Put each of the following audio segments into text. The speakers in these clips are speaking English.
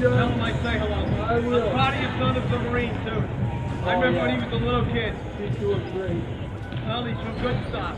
Tell him I say hello. I will. I'm proud of your son as a Marine, too. I remember when he was a little kid. He's doing great. Well, he's some good stuff.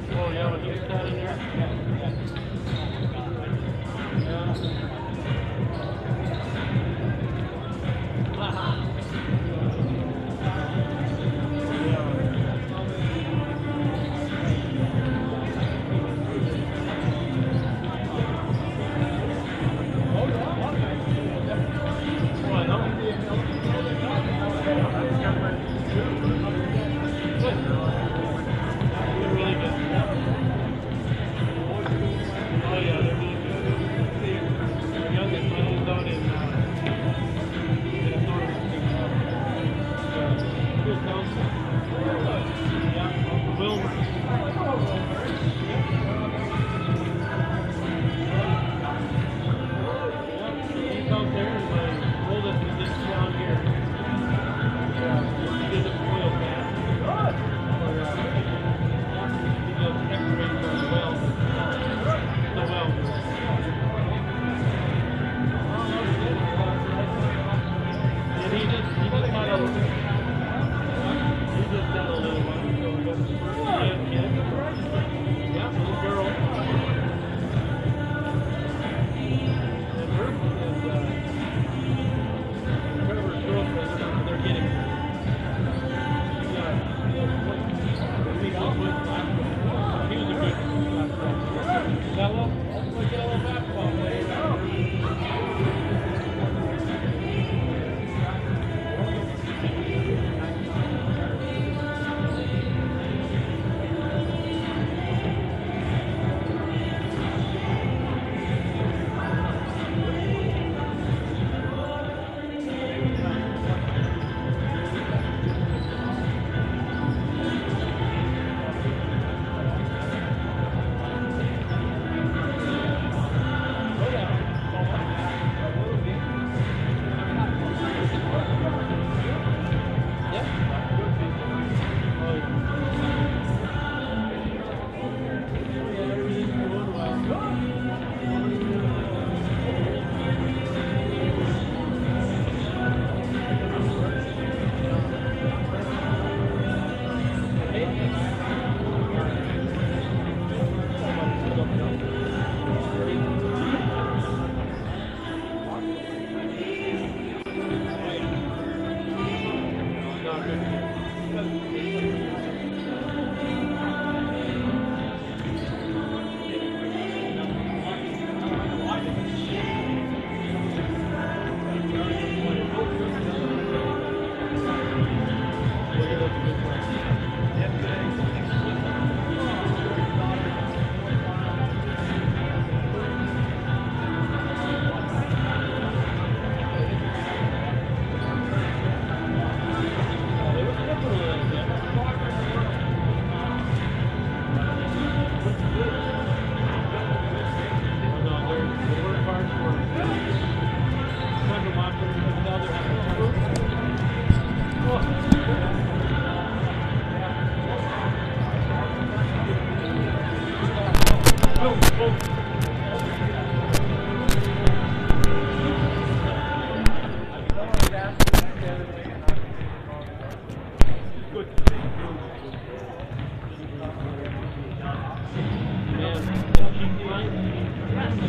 Oh, yeah, when you stand in there.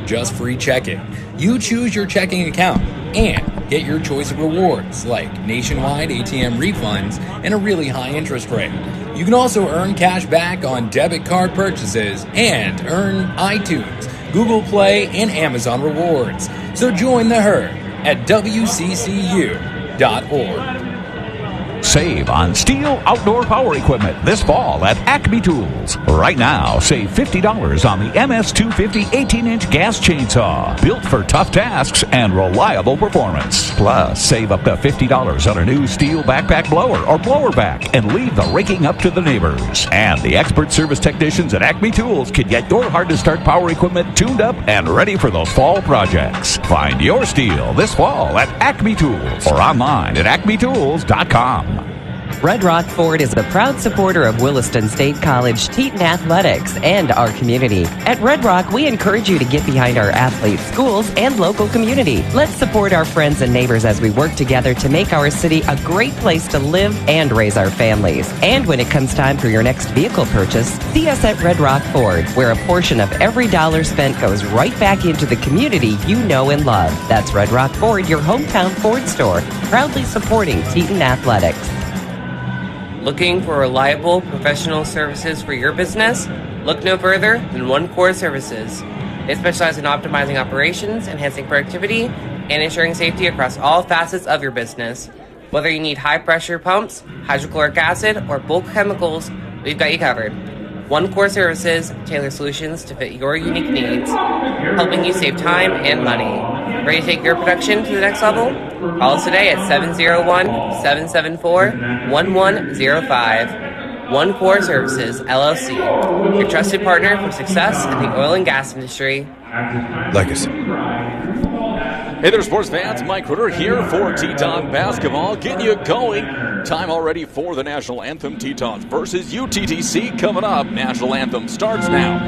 Just free checking. You choose your checking account and get your choice of rewards like nationwide ATM refunds and a really high interest rate. You can also earn cash back on debit card purchases and earn iTunes, Google Play, and Amazon rewards. So join the herd at WCCU.org. Save on STIHL outdoor power equipment this fall at Acme Tools. Right now, save $50 on the MS250 18-inch gas chainsaw, built for tough tasks and reliable performance. Plus, save up to $50 on a new STIHL backpack blower or blower back and leave the raking up to the neighbors. And the expert service technicians at Acme Tools can get your hard-to-start power equipment tuned up and ready for those fall projects. Find your STIHL this fall at Acme Tools or online at acmetools.com. Red Rock Ford is a proud supporter of Williston State College Teton Athletics and our community. At Red Rock, we encourage you to get behind our athletes, schools, and local community. Let's support our friends and neighbors as we work together to make our city a great place to live and raise our families. And when it comes time for your next vehicle purchase, see us at Red Rock Ford, where a portion of every dollar spent goes right back into the community you know and love. That's Red Rock Ford, your hometown Ford store, proudly supporting Teton Athletics. Looking for reliable professional services for your business? Look no further than One Core Services. They specialize in optimizing operations, enhancing productivity, and ensuring safety across all facets of your business. Whether you need high-pressure pumps, hydrochloric acid, or bulk chemicals, we've got you covered. One Core Services tailor solutions to fit your unique needs, helping you save time and money. Ready to take your production to the next level? Call us today at 701-774-1105. One Core Services, LLC, your trusted partner for success in the oil and gas industry. Legacy. Hey there, sports fans. Mike Ritter here for Teton Basketball, getting you going. Time already for the National Anthem. Tetons versus UTTC coming up. National Anthem starts now.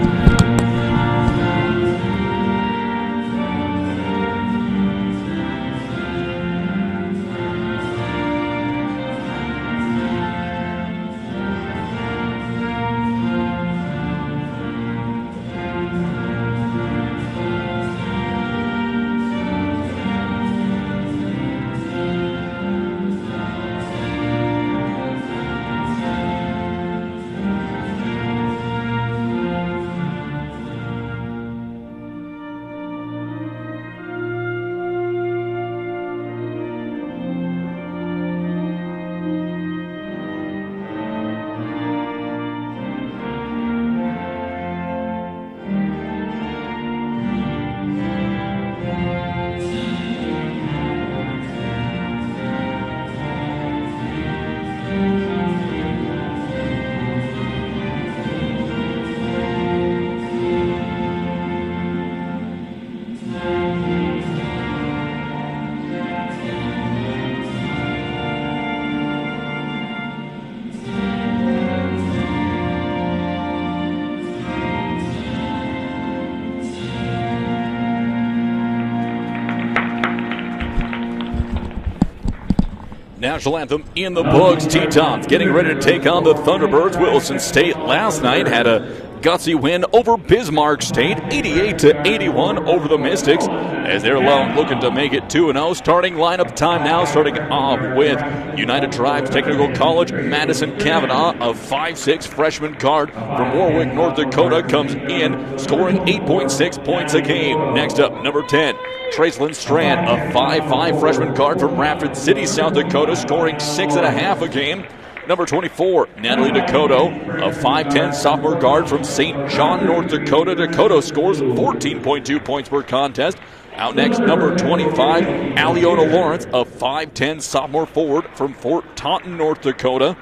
National Anthem in the books. Tetons getting ready to take on the Thunderbirds. Williston State last night had a gutsy win over Bismarck State, 88-81 over the Mystics, as they're looking to make it 2-0. Starting lineup time now, starting off with United Tribes Technical College. Madison Kavanaugh, a 5'6 freshman guard from Warwick, North Dakota, comes in, scoring 8.6 points a game. Next up, number 10, Tracelyn Strand, a 5'5 freshman guard from Rapid City, South Dakota, scoring 6.5 a game. Number 24, Natalie Dakota, a 5'10 sophomore guard from St. John, North Dakota. Dakota scores 14.2 points per contest. Out next, number 25, Aliona Lawrence, a 5'10 sophomore forward from Fort Taunton, North Dakota.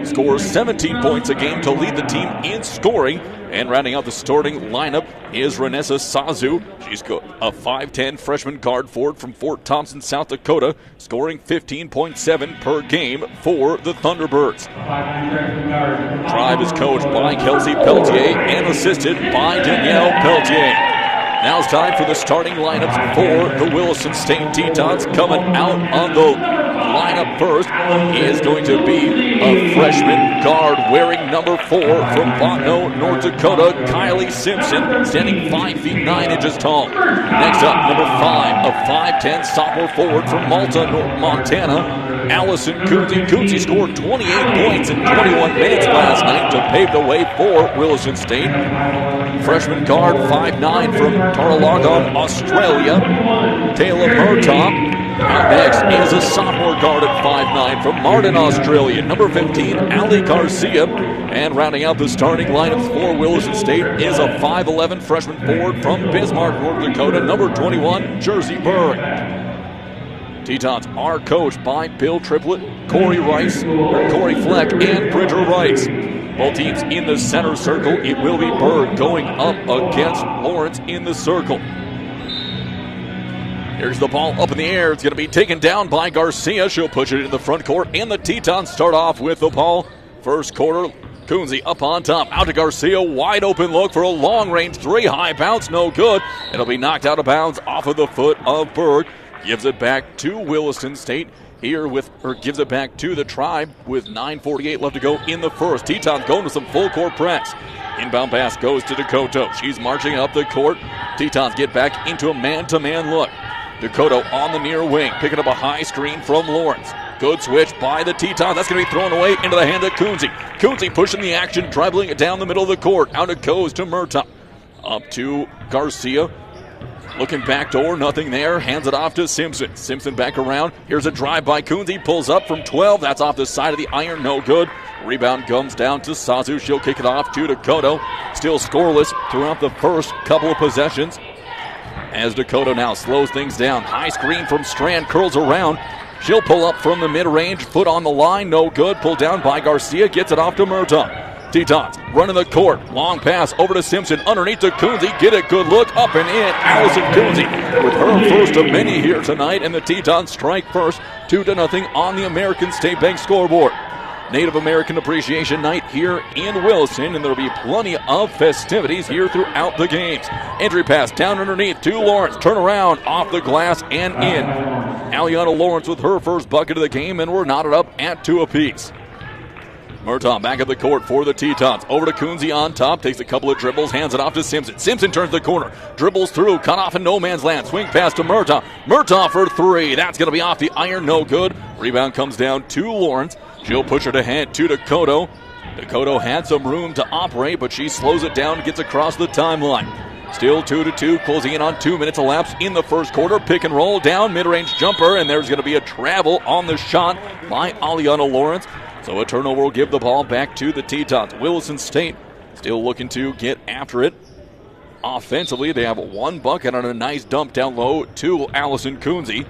Scores 17 points a game to lead the team in scoring. And rounding out the starting lineup is Renessa Sazu. She's a 5'10 freshman guard forward from Fort Thompson, South Dakota, scoring 15.7 per game for the Thunderbirds. Tribe is coached by Kelsey Peltier and assisted by Danielle Peltier. Now it's time for the starting lineups for the Williston State Tetons. Coming out on the lineup first is going to be a freshman guard wearing number 4 from Botno, North Dakota, Kylie Simpson, standing 5 feet 9 inches tall. Next up, number 5, a 5'10 sophomore forward from Malta, Montana, Allison Coonsey. Coonsey scored 28 points in 21 minutes last night to pave the way for Williston State. Freshman guard 5'9 from Tarragona, Australia, Taylor Murtaugh. Out next is a sophomore guard at 5'9 from Martin, Australia, number 15, Ali Garcia. And rounding out the starting lineups for Williston State is a 5'11 freshman forward from Bismarck, North Dakota, number 21, Jersey Berg. Tetons are coached by Bill Triplett, Corey Fleck, and Bridger Rice. Both teams in the center circle. It will be Berg going up against Lawrence in the circle. Here's the ball up in the air. It's going to be taken down by Garcia. She'll push it in the front court, and the Tetons start off with the ball. First quarter, Kunze up on top. Out to Garcia. Wide open look for a long-range three. High bounce, no good. It'll be knocked out of bounds off of the foot of Berg. Gives it back to Williston State. Gives it back to the Tribe with 9:48 left to go in the first. Tetons going to some full court press. Inbound pass goes to Dakota. She's marching up the court. Tetons get back into a man-to-man look. Dakota on the near wing, picking up a high screen from Lawrence. Good switch by the Tetons. That's going to be thrown away into the hand of Kunze. Kunze pushing the action, dribbling it down the middle of the court. Out it goes to Murtaugh. Up to Garcia. Looking back door, nothing there. Hands it off to Simpson. Simpson back around. Here's a drive by Kunze. Pulls up from 12. That's off the side of the iron. No good. Rebound comes down to Sazu. She'll kick it off to Dakota. Still scoreless throughout the first couple of possessions. As Dakota now slows things down. High screen from Strand. Curls around. She'll pull up from the mid-range. Foot on the line. No good. Pulled down by Garcia. Gets it off to Murtaugh. Tetons running the court. Long pass over to Simpson. Underneath to Kunze. Get a good look. Up and in. Allison Kunze with her first of many here tonight. And the Tetons strike first. 2-0 on the American State Bank scoreboard. Native American Appreciation Night here in Williston, and there'll be plenty of festivities here throughout the games. Entry pass down underneath to Lawrence. Turn around off the glass and in. Aliana Lawrence with her first bucket of the game, and we're knotted up at 2 apiece. Murtaugh back at the court for the Tetons. Over to Kunze on top. Takes a couple of dribbles. Hands it off to Simpson. Simpson turns the corner. Dribbles through. Cut off in no man's land. Swing pass to Murtaugh. Murtaugh for three. That's going to be off the iron. No good. Rebound comes down to Lawrence. She'll push it ahead to Dakota. Dakota had some room to operate, but she slows it down and gets across the timeline. Still 2-2, closing in on 2 minutes elapsed in the first quarter. Pick and roll down, mid-range jumper, and there's going to be a travel on the shot by Aliana Lawrence. So a turnover will give the ball back to the Tetons. Williston State still looking to get after it. Offensively, they have one bucket on a nice dump down low to Allison Kunze.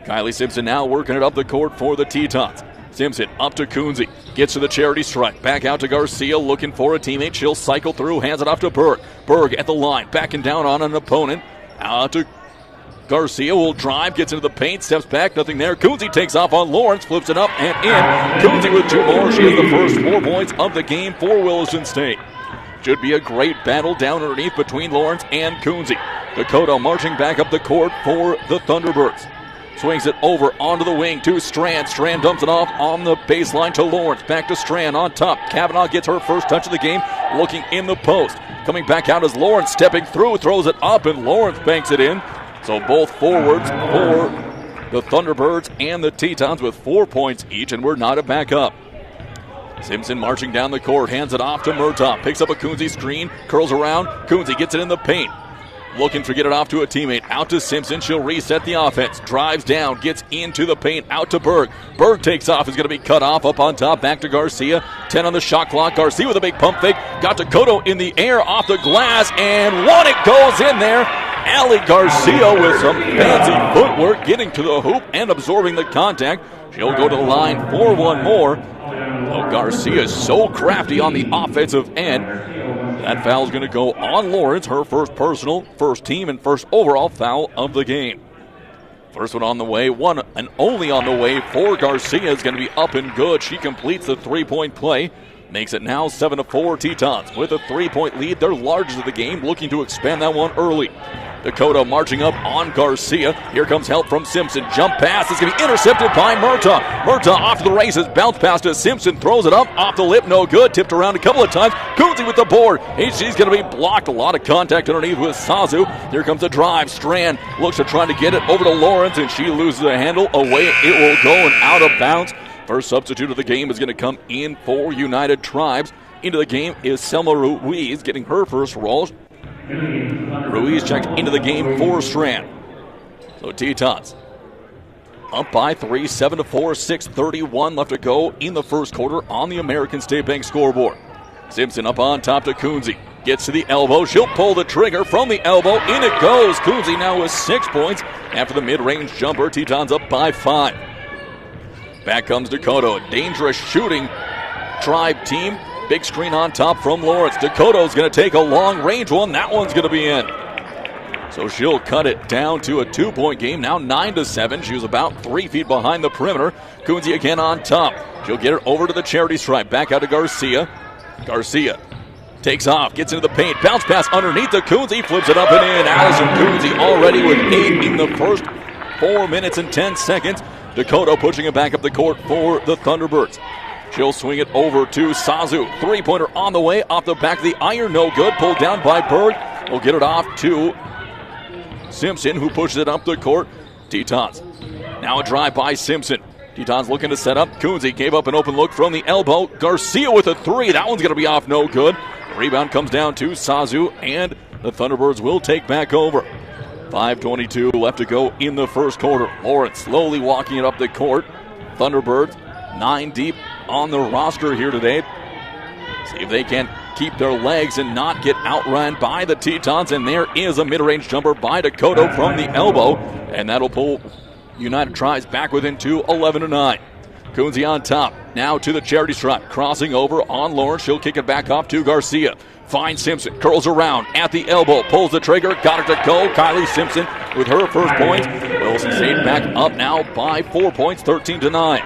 Kylie Simpson now working it up the court for the Tetons. Simpson up to Kunze. Gets to the charity strike. Back out to Garcia looking for a teammate. She'll cycle through. Hands it off to Berg. Berg at the line. Backing down on an opponent. Out to Garcia. Will drive. Gets into the paint. Steps back. Nothing there. Kunze takes off on Lawrence. Flips it up and in. Kunze with 2 more. She has the first 4 points of the game for Williston State. Should be a great battle down underneath between Lawrence and Kunze. Dakota marching back up the court for the Thunderbirds. Swings it over onto the wing to Strand. Strand dumps it off on the baseline to Lawrence. Back to Strand on top. Kavanaugh gets her first touch of the game, looking in the post. Coming back out as Lawrence stepping through, throws it up, and Lawrence banks it in. So both forwards for the Thunderbirds and the Tetons with 4 points each, and we're knotted back up. Simpson marching down the court, hands it off to Murtaugh. Picks up a Kunze screen, curls around. Kunze gets it in the paint. Looking to get it off to a teammate. Out to Simpson. She'll reset the offense. Drives down. Gets into the paint. Out to Berg. Berg takes off. Is going to be cut off. Up on top. Back to Garcia. 10 on the shot clock. Garcia with a big pump fake. Got Dakota in the air off the glass. And one. It goes in there. Allie Garcia with some fancy footwork. Getting to the hoop and absorbing the contact. She'll go to the line for one more. Oh, Garcia is so crafty on the offensive end. That foul's going to go on Lawrence, her first personal, first team, and first overall foul of the game. First one on the way, one and only on the way for Garcia is going to be up and good. She completes the 3-point play. Makes it now 7-4 Tetons. With a 3-point lead, they're largest of the game, looking to expand that one early. Dakota marching up on Garcia. Here comes help from Simpson. Jump pass is going to be intercepted by Murtaugh. Murtaugh off to the races. Bounce pass to Simpson. Throws it up. Off the lip. No good. Tipped around a couple of times. Kunze with the board. She's going to be blocked. A lot of contact underneath with Sazu. Here comes the drive. Strand looks to try to get it over to Lawrence, and she loses the handle. Away it will go and out of bounds. First substitute of the game is going to come in for United Tribes. Into the game is Selma Ruiz getting her first roll. Ruiz checked into the game for Strand. So Tetons up by 3, 7-4, 6:31 left to go in the first quarter on the American State Bank scoreboard. Simpson up on top to Kunze. Gets to the elbow. She'll pull the trigger from the elbow. In it goes. Kunze now with 6 points after the mid-range jumper. Tetons up by 5. Back comes Dakota. A dangerous shooting Tribe team. Big screen on top from Lawrence. Dakota's going to take a long range one. That one's going to be in. So she'll cut it down to a 2-point game, now 9-7. She was about 3 feet behind the perimeter. Coonsey again on top. She'll get it over to the charity stripe. Back out to Garcia. Garcia takes off, gets into the paint, bounce pass underneath to Coonsey, flips it up and in. Allison Coonsey already with 8 in the first 4 minutes and 10 seconds. Dakota pushing it back up the court for the Thunderbirds. She'll swing it over to Sazu. 3-pointer on the way, off the back of the iron, no good. Pulled down by Berg. We'll get it off to Simpson, who pushes it up the court. Tetons. Now a drive by Simpson. Tetons looking to set up. Coonsey gave up an open look from the elbow. Garcia with a 3. That one's going to be off, no good. Rebound comes down to Sazu, and the Thunderbirds will take back over. 5:22 left to go in the first quarter. Lawrence slowly walking it up the court. Thunderbirds 9 deep on the roster here today. See if they can keep their legs and not get outrun by the Tetons. And there is a mid-range jumper by Dakota from the elbow, and that'll pull United Tribes back within 2, 11-9. Coonsey on top, now to the charity stripe, crossing over on Lawrence. She'll kick it back off to Garcia. Finds Simpson, curls around at the elbow, pulls the trigger, got it to go. Kylie Simpson with her first point. Williston State back up now by 4 points, 13-9.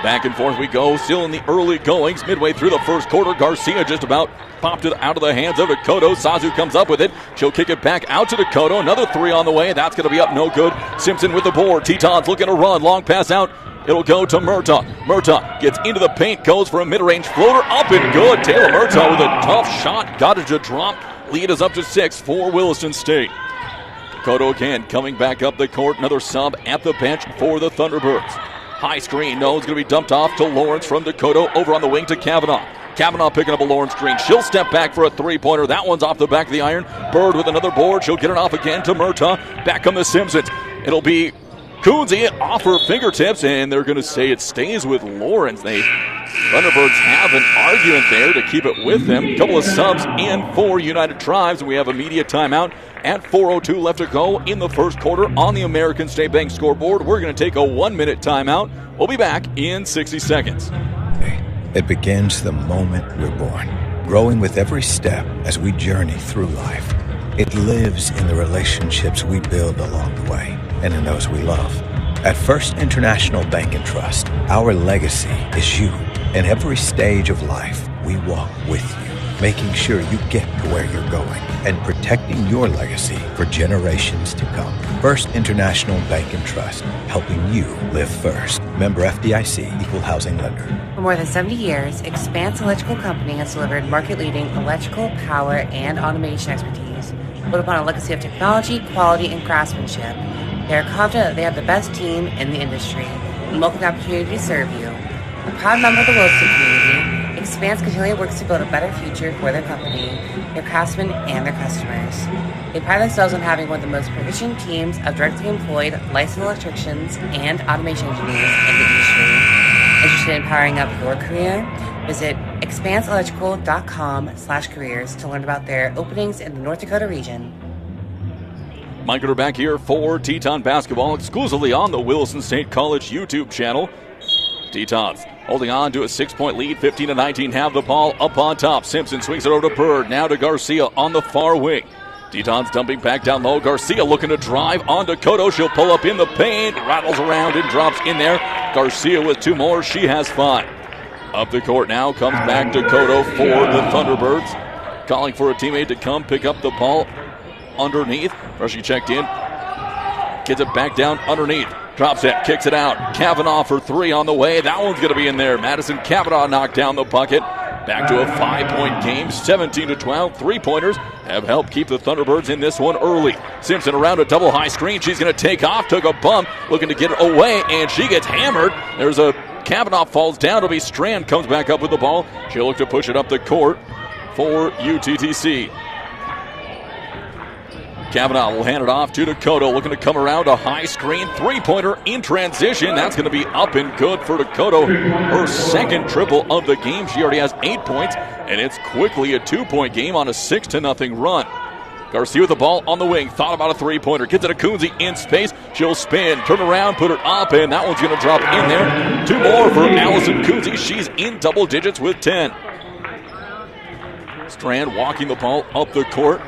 Back and forth we go, still in the early goings. Midway through the first quarter, Garcia just about popped it out of the hands of Dakota. Sazu comes up with it. She'll kick it back out to Dakota. Another 3 on the way. That's going to be up, no good. Simpson with the board. Tetons looking to run. Long pass out. It'll go to Murtaugh. Murtaugh gets into the paint, goes for a mid-range floater. Up and good. Taylor Murtaugh with a tough shot. Got it to drop. Lead is up to 6 for Williston State. Dakota again coming back up the court. Another sub at the bench for the Thunderbirds. High screen, no, it's going to be dumped off to Lawrence from Dakota. Over on the wing to Kavanaugh. Kavanaugh picking up a Lawrence screen. She'll step back for a 3-pointer. That one's off the back of the iron. Bird with another board. She'll get it off again to Murtaugh. Back come the Simpsons. It'll be Coonsey off her fingertips, and they're going to say it stays with Lawrence. Thunderbirds have an argument there to keep it with them. A couple of subs in for United Tribes, and we have a media timeout at 4:02 left to go in the first quarter on the American State Bank scoreboard. We're going to take a 1-minute timeout. We'll be back in 60 seconds. It begins the moment we're born, growing with every step as we journey through life. It lives in the relationships we build along the way and in those we love. At First International Bank and Trust, our legacy is you. In every stage of life, we walk with you, making sure you get to where you're going and protecting your legacy for generations to come. First International Bank and Trust, helping you live first. Member FDIC, Equal Housing Lender. For more than 70 years, Expanse Electrical Company has delivered market-leading electrical, power, and automation expertise, built upon a legacy of technology, quality, and craftsmanship. They are confident that they have the best team in the industry and welcome the opportunity to serve you. A proud member of the Williston community, Expanse continually works to build a better future for their company, their craftsmen, and their customers. They pride themselves on having one of the most proficient teams of directly employed licensed electricians and automation engineers in the industry. Interested in powering up your career? Visit expanseelectrical.com/careers to learn about their openings in the North Dakota region. Mike Ritter back here for Teton basketball exclusively on the Williston State College YouTube channel. Tetons holding on to a 6-point lead, 15-19, have the ball up on top. Simpson swings it over to Bird, now to Garcia on the far wing. Tetons dumping back down low. Garcia looking to drive on Dakota. She'll pull up in the paint, rattles around and drops in there. Garcia with 2 more. She has 5. Up the court now comes back Dakota for the Thunderbirds. Calling for a teammate to come pick up the ball underneath. Freshie checked in. Gets it back down underneath. Drops it, kicks it out. Kavanaugh for 3 on the way. That one's going to be in there. Madison Kavanaugh knocked down the bucket. Back to a 5-point game, 17-12. 3-pointers have helped keep the Thunderbirds in this one early. Simpson around a double high screen. She's going to take off, took a bump, looking to get it away, and she gets hammered. There's a Kavanaugh falls down. It'll be Strand comes back up with the ball. She'll look to push it up the court for UTTC. Kavanaugh will hand it off to Dakota, looking to come around a high screen 3-pointer in transition. That's going to be up and good for Dakota. Her second triple of the game. She already has 8 points, and it's quickly a 2-point game on a 6-0 run. Garcia with the ball on the wing. Thought about a 3-pointer. Gets it to Coonsey in space. She'll spin, turn around, put it up, and that one's going to drop in there. 2 more for Allison Coonsey. She's in double digits with 10. Strand walking the ball up the court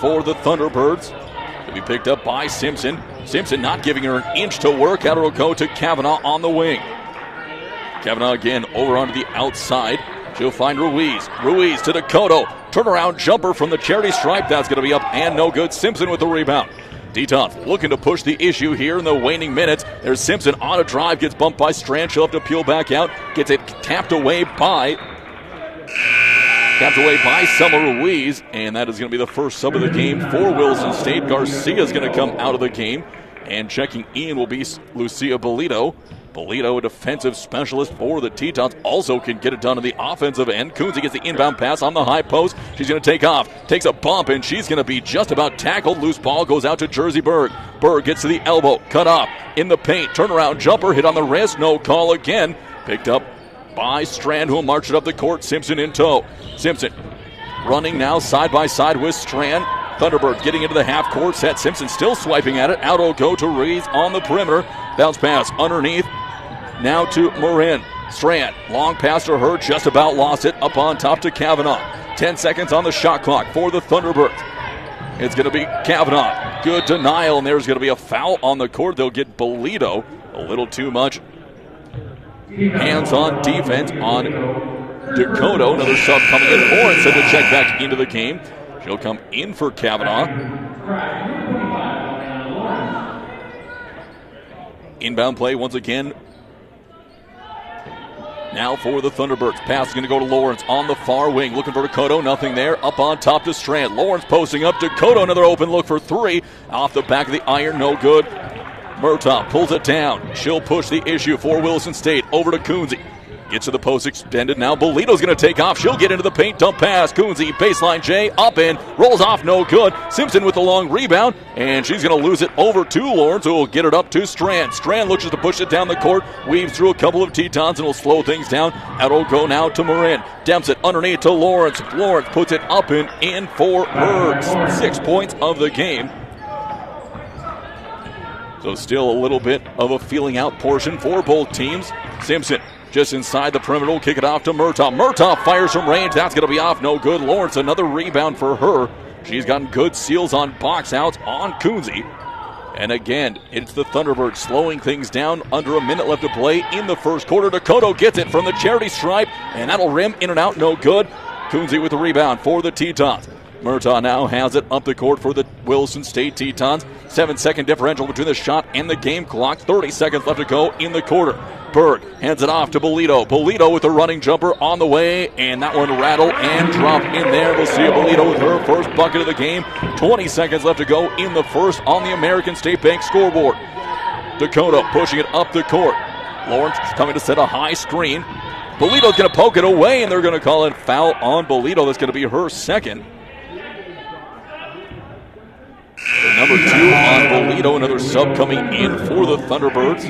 for the Thunderbirds. To be picked up by Simpson. Simpson not giving her an inch to work. Out it'll go to Kavanaugh on the wing. Kavanaugh again over onto the outside. She'll find Ruiz. Ruiz to Dakota. Turnaround jumper from the charity stripe. That's going to be up and no good. Simpson with the rebound. Tetons looking to push the issue here in the waning minutes. There's Simpson on a drive. Gets bumped by Strand. She'll have to peel back out. Gets it tapped away by Selma Ruiz. And that is going to be the first sub of the game for Williston State. Garcia is going to come out of the game. And checking in will be Lucia Bolito. Bolito, a defensive specialist for the Tetons, also can get it done on the offensive end. Coonsey gets the inbound pass on the high post. She's going to take off, takes a bump, and she's going to be just about tackled. Loose ball goes out to Jersey Berg. Berg gets to the elbow, cut off in the paint. Turnaround jumper, hit on the wrist, no call again. Picked up by Strand, who will march it up the court. Simpson in tow. Simpson running now side by side with Strand. Thunderbirds getting into the half-court set. Simpson still swiping at it. Out will go to Reeves on the perimeter. Bounce pass underneath. Now to Marin. Strand, long pass to her, just about lost it. Up on top to Kavanaugh. 10 seconds on the shot clock for the Thunderbirds. It's going to be Kavanaugh. Good denial, and there's going to be a foul on the court. They'll get Bolito. A little too much hands-on defense on Dakota. Another sub coming in. Lawrence had to check back into the game. She'll come in for Kavanaugh. Inbound play once again. Now for the Thunderbirds. Pass is going to go to Lawrence on the far wing. Looking for Dakota. Nothing there. Up on top to Strand. Lawrence posting up. Dakota, another open look for three. Off the back of the iron. No good. Murtaugh pulls it down. She'll push the issue for Williston State. Over to Coonsey. Gets to the post extended now. Bolito's going to take off. She'll get into the paint. Dump pass. Coonsey, baseline J, up in. Rolls off, no good. Simpson with the long rebound. And she's going to lose it over to Lawrence, who will get it up to Strand. Strand looks to push it down the court. Weaves through a couple of Tetons and will slow things down. That'll go now to Marin. Demps it underneath to Lawrence. Lawrence puts it up and in for Bergs. 6 points of the game. So still a little bit of a feeling out portion for both teams. Simpson just inside the perimeter will kick it off to Murtaugh. Murtaugh fires from range. That's going to be off. No good. Lawrence, another rebound for her. She's gotten good seals on box outs on Coonsey. And again, it's the Thunderbirds slowing things down. Under a minute left to play in the first quarter. Dakota gets it from the charity stripe, and that'll rim in and out. No good. Coonsey with the rebound for the Tetons. Murtaugh now has it up the court for the Williston State Tetons. 7-second differential between the shot and the game clock. 30 seconds left to go in the quarter. Berg hands it off to Bolito. Bolito with a running jumper on the way, and that one rattle and drop in there. We'll see Bolito with her first bucket of the game. 20 seconds left to go in the first on the American State Bank scoreboard. Dakota pushing it up the court. Lawrence is coming to set a high screen. Bolito's going to poke it away, and they're going to call it foul on Bolito. That's going to be her second. So number 2 on Bolito, another sub coming in for the Thunderbirds.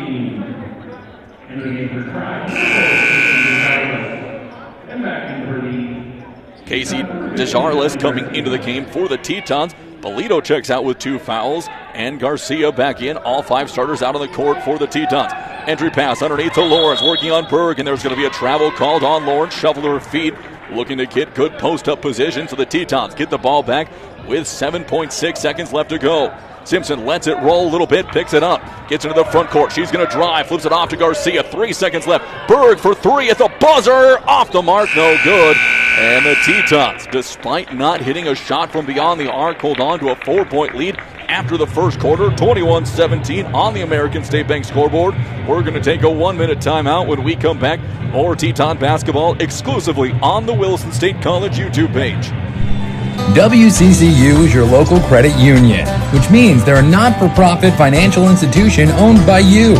Casey Desjarles coming into the game for the Tetons. Bolito checks out with 2 fouls, and Garcia back in. All 5 starters out on the court for the Tetons. Entry pass underneath to Lawrence, working on Berg, and there's going to be a travel called on Lawrence. Shuffle to her feet, looking to get good post-up position, so the Tetons get the ball back with 7.6 seconds left to go. Simpson lets it roll a little bit, picks it up, gets into the front court. She's going to drive, flips it off to Garcia. 3 seconds left. Berg for 3 at the buzzer. Off the mark, no good. And the Tetons, despite not hitting a shot from beyond the arc, hold on to a 4-point lead after the first quarter. 21-17 on the American State Bank scoreboard. We're going to take a 1-minute timeout. When we come back, more Teton basketball exclusively on the Williston State College YouTube page. WCCU is your local credit union, which means they're a not-for-profit financial institution owned by you.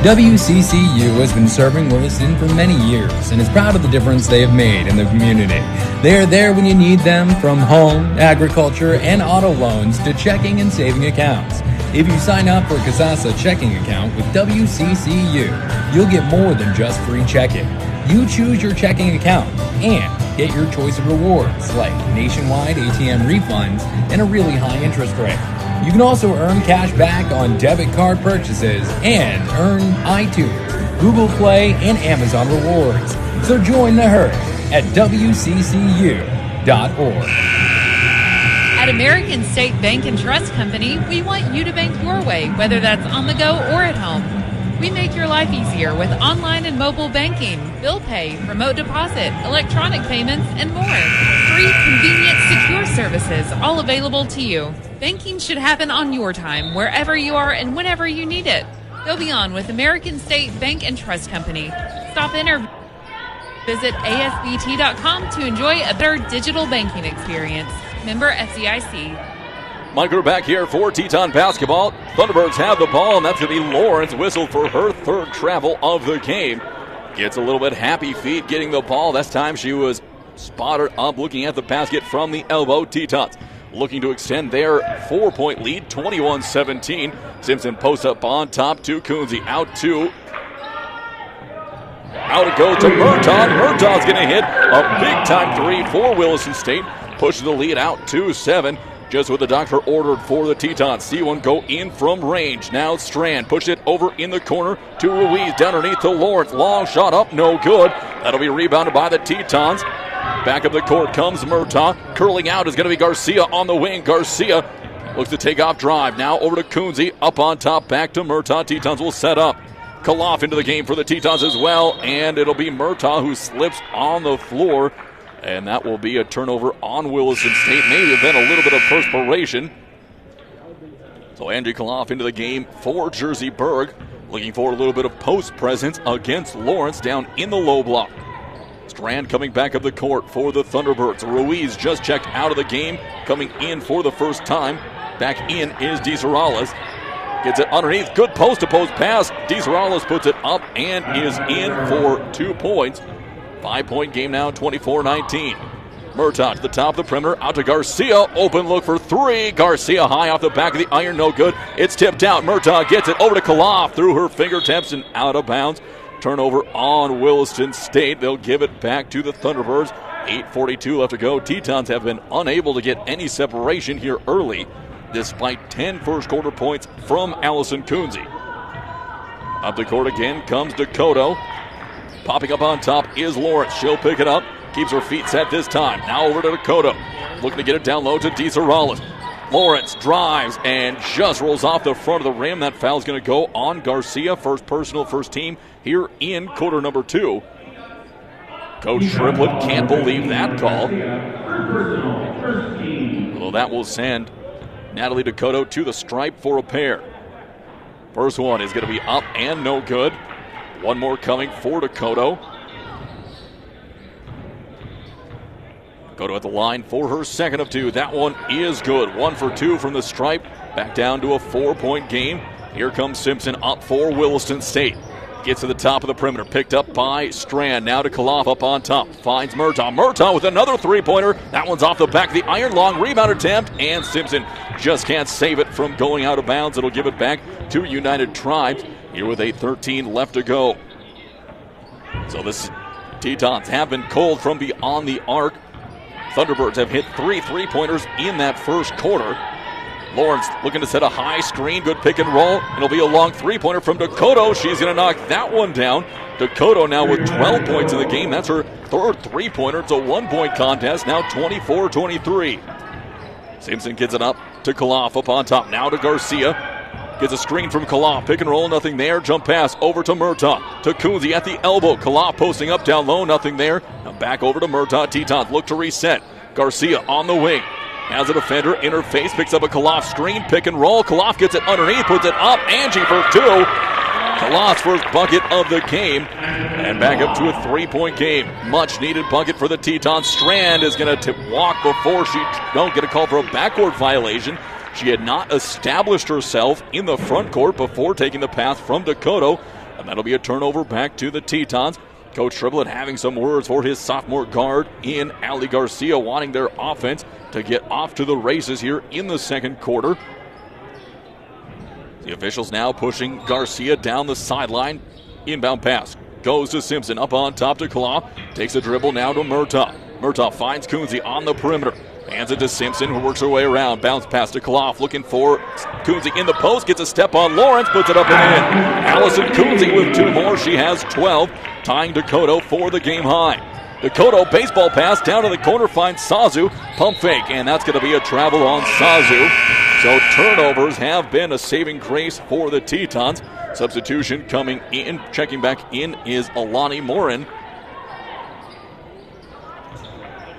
WCCU has been serving Williston for many years and is proud of the difference they have made in the community. They are there when you need them, from home, agriculture, and auto loans to checking and saving accounts. If you sign up for a Casasa checking account with WCCU, you'll get more than just free checking. You choose your checking account and get your choice of rewards like nationwide ATM refunds and a really high interest rate. You can also earn cash back on debit card purchases and earn iTunes, Google Play, and Amazon rewards. So join the herd at WCCU.org. At American State Bank and Trust Company, we want you to bank your way, whether that's on the go or at home. We make your life easier with online and mobile banking, bill pay, remote deposit, electronic payments, and more. 3 convenient, secure services, all available to you. Banking should happen on your time, wherever you are and whenever you need it. Go beyond with American State Bank and Trust Company. Stop in or visit asbt.com to enjoy a better digital banking experience. Member FDIC. Mike, we're back here for Teton basketball. Thunderbirds have the ball, and that's going to be Lawrence. Whistle for her third travel of the game. Gets a little bit happy feet getting the ball. This time she was spotted up looking at the basket from the elbow. Tetons looking to extend their 4-point lead, 21-17. Simpson posts up on top to Coonsey. Out it goes to Murtaugh. Murtaugh's going to hit a big-time three for Williston State. Pushes the lead out 2-7. Just what the doctor ordered for the Tetons. See one go in from range. Now Strand push it over in the corner to Ruiz. Down underneath to Lawrence. Long shot up, no good. That'll be rebounded by the Tetons. Back up the court comes Murtaugh. Curling out is going to be Garcia on the wing. Garcia looks to take off drive. Now over to Coonsey. Up on top, back to Murtaugh. Tetons will set up. Kaloff into the game for the Tetons as well. And it'll be Murtaugh who slips on the floor. And that will be a turnover on Williston State. Maybe then a little bit of perspiration. So Angie Kaloff into the game for Jersey Berg. Looking for a little bit of post presence against Lawrence down in the low block. Strand coming back up the court for the Thunderbirds. Ruiz just checked out of the game. Coming in for the first time. Back in is DeSorales. Gets it underneath. Good post-to-post pass. DeSorales puts it up and is in for 2 points. 5-point game now, 24-19. Murtaugh to the top of the perimeter, out to Garcia. Open look for three. Garcia high off the back of the iron, no good. It's tipped out. Murtaugh gets it over to Kaloff through her fingertips and out of bounds. Turnover on Williston State. They'll give it back to the Thunderbirds. 8:42 left to go. Tetons have been unable to get any separation here early, despite 10 first quarter points from Allison Coonsey. Up the court again comes Dakota. Popping up on top is Lawrence. She'll pick it up. Keeps her feet set this time. Now over to Dakota. Looking to get it down low to DeSorales. Lawrence drives and just rolls off the front of the rim. That foul's going to go on Garcia. First personal, first team here in quarter number 2. Coach Triplett can't believe that call. Well, that will send Natalie Dakota to the stripe for a pair. First one is going to be up and no good. One more coming for Dakota. Dakota at the line for her second of 2. That one is good. 1 for 2 from the stripe. Back down to a 4-point game. Here comes Simpson up for Williston State. Gets to the top of the perimeter. Picked up by Strand. Now to Kaloff up on top. Finds Murtaugh. Murtaugh with another three-pointer. That one's off the back of the iron. Long rebound attempt. And Simpson just can't save it from going out of bounds. It'll give it back to United Tribes. Here with 8:13 left to go. So the Tetons have been cold from beyond the arc. Thunderbirds have hit 3 3-pointers in that first quarter. Lawrence looking to set a high screen. Good pick and roll. It'll be a long 3-pointer from Dakota. She's going to knock that one down. Dakota now with 12 points in the game. That's her third 3-pointer. It's a 1-point contest. Now 24-23. Simpson gets it up to Kaloff up on top. Now to Garcia. Gets a screen from Kaloff. Pick and roll, nothing there. Jump pass over to Murtaugh. To Coonsey at the elbow. Kaloff posting up down low, nothing there. Now back over to Murtaugh. Tetons look to reset. Garcia on the wing. Has a defender in her face. Picks up a Kaloff screen. Pick and roll. Kaloff gets it underneath. Puts it up. Angie for 2. Kaloff's first bucket of the game. And back up to a 3-point game. Much needed bucket for the Tetons. Strand is going to walk before she don't get a call for a backcourt violation. She had not established herself in the front court before taking the pass from Dakota. And that'll be a turnover back to the Tetons. Coach Triplett having some words for his sophomore guard in Ali Garcia, wanting their offense to get off to the races here in the second quarter. The officials now pushing Garcia down the sideline. Inbound pass goes to Simpson. Up on top to Kaloff. Takes a dribble now to Murtaugh. Murtaugh finds Coonsey on the perimeter. Hands it to Simpson, who works her way around. Bounce pass to Kaloff, looking for Coonsey in the post. Gets a step on Lawrence, puts it up and in. Allison Coonsey with 2 more. She has 12, tying Dakota for the game high. Dakota baseball pass down to the corner, finds Sazu. Pump fake, and that's going to be a travel on Sazu. So turnovers have been a saving grace for the Tetons. Substitution coming in, checking back in is Alani Morin.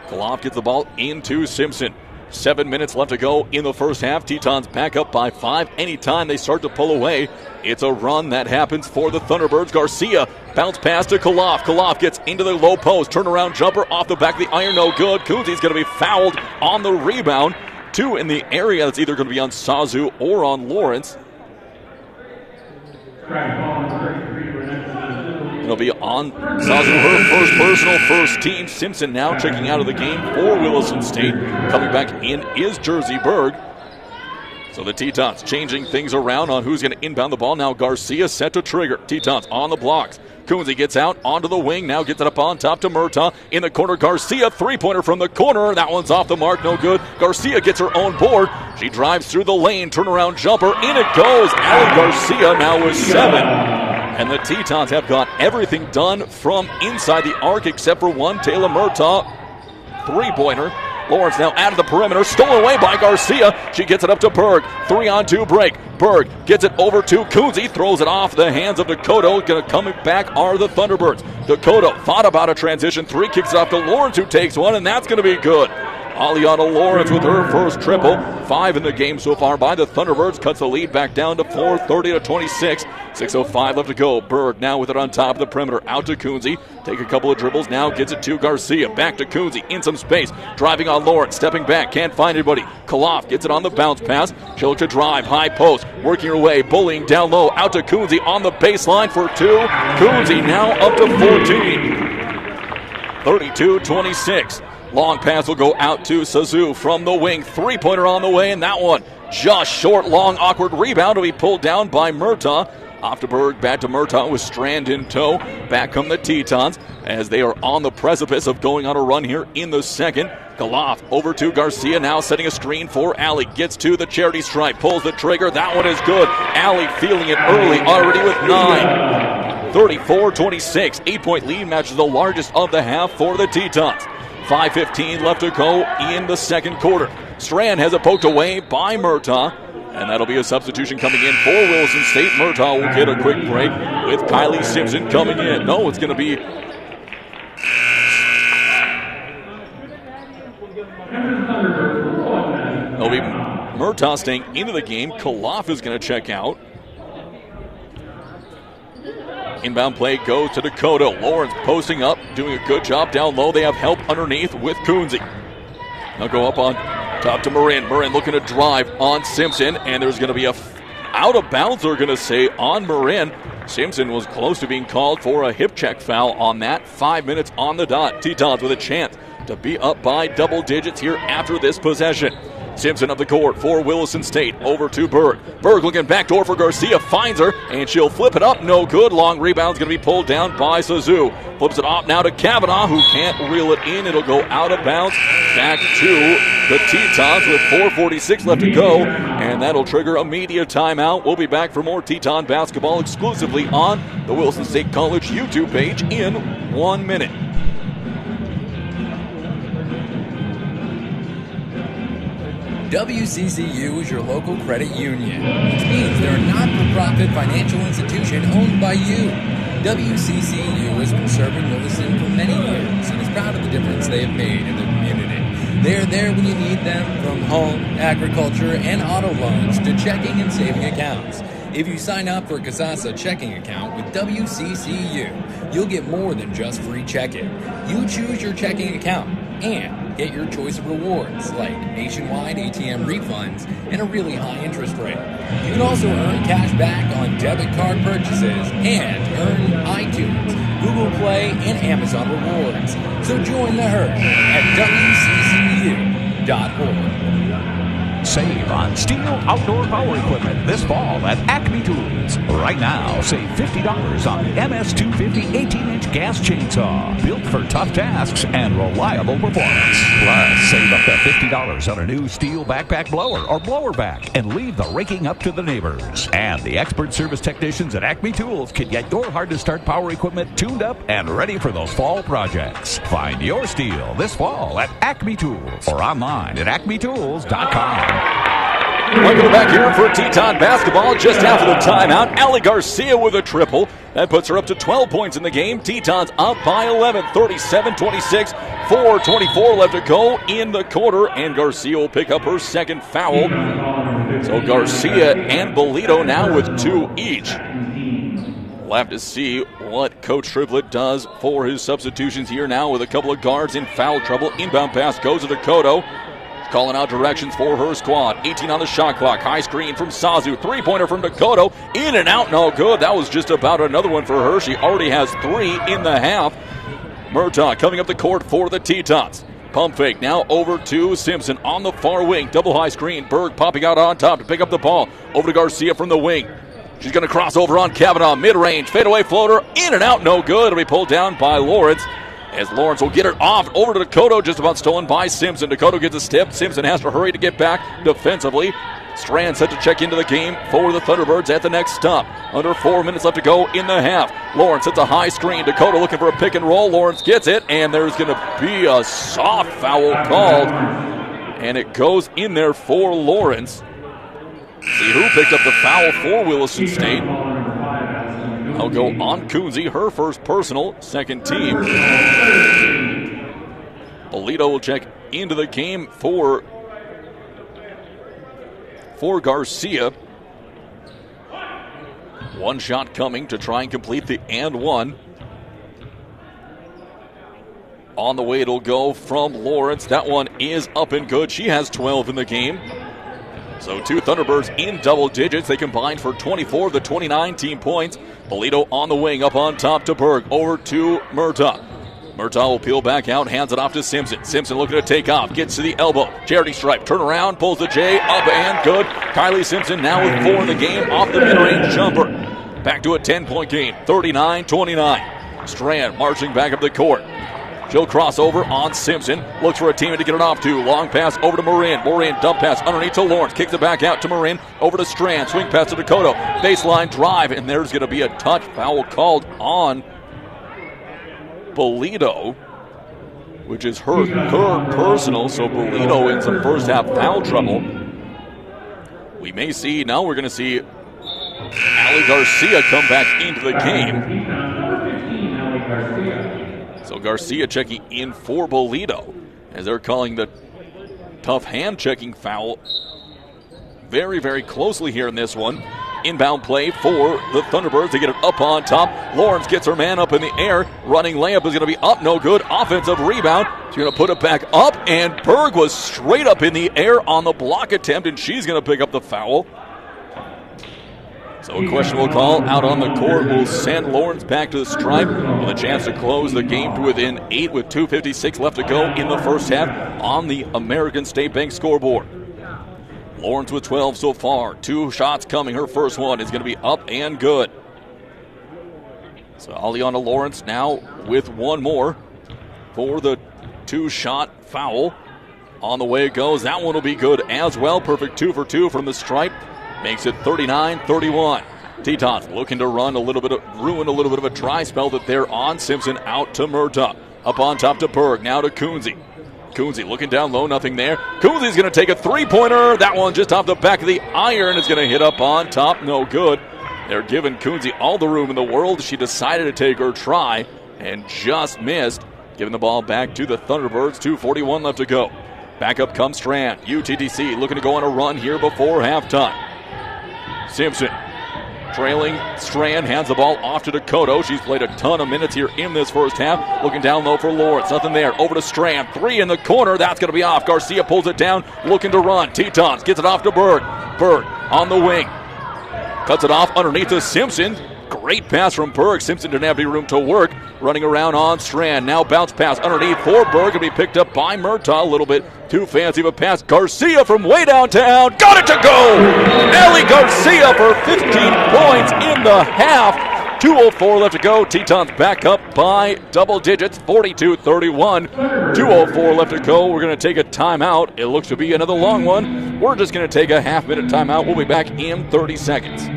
Koloff gets the ball into Simpson. 7 minutes left to go in the first half. Tetons back up by 5. Anytime they start to pull away, it's a run that happens for the Thunderbirds. Garcia bounce pass to Koloff. Koloff gets into the low post. Turnaround jumper off the back of the iron, no good. Kunzi's going to be fouled on the rebound. 2 in the area. That's either going to be on Sazu or on Lawrence. It'll be on Sazu, her first personal, first team. Simpson now checking out of the game for Williston State. Coming back in is Jersey Berg. So the Tetons changing things around on who's going to inbound the ball. Now Garcia set to trigger. Tetons on the blocks. Kunze gets out onto the wing. Now gets it up on top to Murtaugh. In the corner, Garcia. Three-pointer from the corner. That one's off the mark. No good. Garcia gets her own board. She drives through the lane. Turnaround jumper. In it goes. Allie Garcia now with 7. And the Tetons have got everything done from inside the arc except for one. Taylor Murtaugh, three-pointer. Lawrence now out of the perimeter, stolen away by Garcia. She gets it up to Berg. 3-on-2 break. Berg gets it over to Kunze, throws it off the hands of Dakota. Going to come back are the Thunderbirds. Dakota thought about a transition. 3 kicks it off to Lawrence, who takes one, and that's going to be good. Aliana Lawrence with her first triple. 5 in the game so far by the Thunderbirds. Cuts the lead back down to 4, 30-26. 6:05 left to go. Berg now with it on top of the perimeter. Out to Kunze. Take a couple of dribbles. Now gets it to Garcia. Back to Kunze. In some space. Driving on Lawrence. Stepping back. Can't find anybody. Koloff gets it on the bounce pass. She'll look to drive. High post. Working her way. Bullying down low. Out to Kunze on the baseline for 2. Kunze now up to 14. 32-26. Long pass will go out to Sazu from the wing. Three-pointer on the way, and that one just short. Long, awkward rebound will be pulled down by Murtaugh. Off to Berg, back to Murtaugh with Strand in tow. Back come the Tetons as they are on the precipice of going on a run here in the second. Koloff over to Garcia, now setting a screen for Allie. Gets to the charity stripe, pulls the trigger. That one is good. Allie feeling it early, already with 9. 34-26. 8-point lead matches the largest of the half for the Tetons. 5:15 left to go in the second quarter. Strand has it poked away by Murtaugh, and that'll be a substitution coming in for Williston State. Murtaugh will get a quick break with Kylie Simpson coming in. No, it's going to be Murtaugh staying into the game. Koloff is going to check out. Inbound play goes to Dakota. Lawrence posting up, doing a good job down low. They have help underneath with Kunze. They'll go up on top to Marin. Marin looking to drive on Simpson, and there's going to be a out of bounds, they're going to say, on Marin. Simpson was close to being called for a hip check foul on that. 5 minutes on the dot. Tetons with a chance to be up by double digits here after this possession. Simpson up the court for Williston State. Over to Berg. Berg looking backdoor for Garcia. Finds her, and she'll flip it up. No good. Long rebound's going to be pulled down by Sazu. Flips it off now to Kavanaugh, who can't reel it in. It'll go out of bounds. Back to the Tetons with 4:46 left to go, and that'll trigger a media timeout. We'll be back for more Teton basketball exclusively on the Williston State College YouTube page in 1 minute. WCCU is your local credit union, which means they're a not-for-profit financial institution owned by you. WCCU has been serving Williston for many years and is proud of the difference they have made in the community. They're there when you need them, from home, agriculture, and auto loans to checking and saving accounts. If you sign up for a Casasa checking account with WCCU, you'll get more than just free checking. You choose your checking account and get your choice of rewards like nationwide ATM refunds and a really high interest rate. You can also earn cash back on debit card purchases and earn iTunes, Google Play, and Amazon rewards. So join the herd at WCCU.org. Save on STIHL outdoor power equipment this fall at Acme Tools. Right now, save $50 on the MS250 18-inch gas chainsaw. Built for tough tasks and reliable performance. Plus, save up to $50 on a new STIHL backpack blower or blower back and leave the raking up to the neighbors. And the expert service technicians at Acme Tools can get your hard-to-start power equipment tuned up and ready for those fall projects. Find your STIHL this fall at Acme Tools or online at acmetools.com. Welcome back here for Teton basketball. Just after the timeout, Allie Garcia with a triple. That puts her up to 12 points in the game. Tetons up by 11, 37-26. 4:24 left to go in the quarter, and Garcia will pick up her second foul. So Garcia and Bolito now with 2 each. We'll have to see what Coach Triplett does for his substitutions here now with a couple of guards in foul trouble. Inbound pass goes to Dakota. Calling out directions for her squad. 18 on the shot clock. High screen from Sazu. Three-pointer from Dakota. In and out, no good. That was just about another one for her. She already has 3 in the half. Murtaugh coming up the court for the Tetons. Pump fake now over to Simpson on the far wing. Double high screen. Berg popping out on top to pick up the ball. Over to Garcia from the wing. She's going to cross over on Kavanaugh. Mid-range. Fadeaway floater. In and out, no good. It'll be pulled down by Lawrence. As Lawrence will get it off over to Dakota, just about stolen by Simpson. Dakota gets a step. Simpson has to hurry to get back defensively. Strand set to check into the game for the Thunderbirds at the next stop. Under 4 minutes left to go in the half. Lawrence hits a high screen. Dakota looking for a pick and roll. Lawrence gets it, and there's going to be a soft foul called. And it goes in there for Lawrence. See who picked up the foul for Williston State. I'll go on Coonsey, her first personal, second team. Bolito will check into the game for Garcia. One shot coming to try and complete the and one. On the way it'll go from Lawrence. That one is up and good. She has 12 in the game. So 2 Thunderbirds in double digits. They combined for 24 of the 29 team points. Bolito on the wing, up on top to Berg. Over to Murtaugh. Murtaugh will peel back out, hands it off to Simpson. Simpson looking to take off, gets to the elbow. Charity stripe, turn around, pulls the J, up and good. Kylie Simpson now with 4 in the game off the mid-range jumper. Back to a 10-point game, 39-29. Strand marching back up the court. She'll cross over on Simpson. Looks for a teammate to get it off to. Long pass over to Marin. Marin dump pass underneath to Lawrence. Kicks it back out to Marin. Over to Strand. Swing pass to Dakota. Baseline drive. And there's going to be a touch foul called on Bolito, which is her personal. So Bolito in some first half foul trouble. We may see, now we're going to see Allie Garcia come back into the game. So Garcia checking in for Bolito as they're calling the tough hand checking foul very, very closely here in this one. Inbound play for the Thunderbirds. They get it up on top. Lawrence gets her man up in the air. Running layup is going to be up, no good. Offensive rebound. She's going to put it back up, and Berg was straight up in the air on the block attempt, and she's going to pick up the foul. So a questionable call out on the court will send Lawrence back to the stripe with a chance to close the game to within 8 with 2:56 left to go in the first half on the American State Bank scoreboard. Lawrence with 12 so far. 2 shots coming. Her first one is going to be up and good. So Aliana Lawrence now with one more for the 2-shot foul. On the way it goes. That one will be good as well. Perfect 2 for 2 from the stripe. Makes it 39-31. Tetons looking to ruin a little bit of a dry spell that they're on. Simpson out to Murtaugh. Up on top to Berg. Now to Coonsey. Coonsey looking down low, nothing there. Coonsey's going to take a 3-pointer. That one just off the back of the iron is going to hit up on top. No good. They're giving Coonsey all the room in the world. She decided to take her try and just missed. Giving the ball back to the Thunderbirds. 2:41 left to go. Back up comes Strand. UTTC looking to go on a run here before halftime. Simpson trailing Strand, hands the ball off to Dakota. She's played a ton of minutes here in this first half. Looking down low for Lawrence. Nothing there. Over to Strand. 3 in the corner. That's going to be off. Garcia pulls it down. Looking to run. Tetons gets it off to Berg. Berg on the wing. Cuts it off underneath to Simpson. Great pass from Berg. Simpson didn't have any room to work. Running around on Strand. Now bounce pass underneath for Berg. Going to be picked up by Murtaugh. A little bit too fancy of a pass. Garcia from way downtown. Got it to go! Ellie Garcia for 15 points in the half. 2:04 left to go. Tetons back up by double digits, 42-31. 2:04 left to go. We're going to take a timeout. It looks to be another long one. We're just going to take a half-minute timeout. We'll be back in 30 seconds.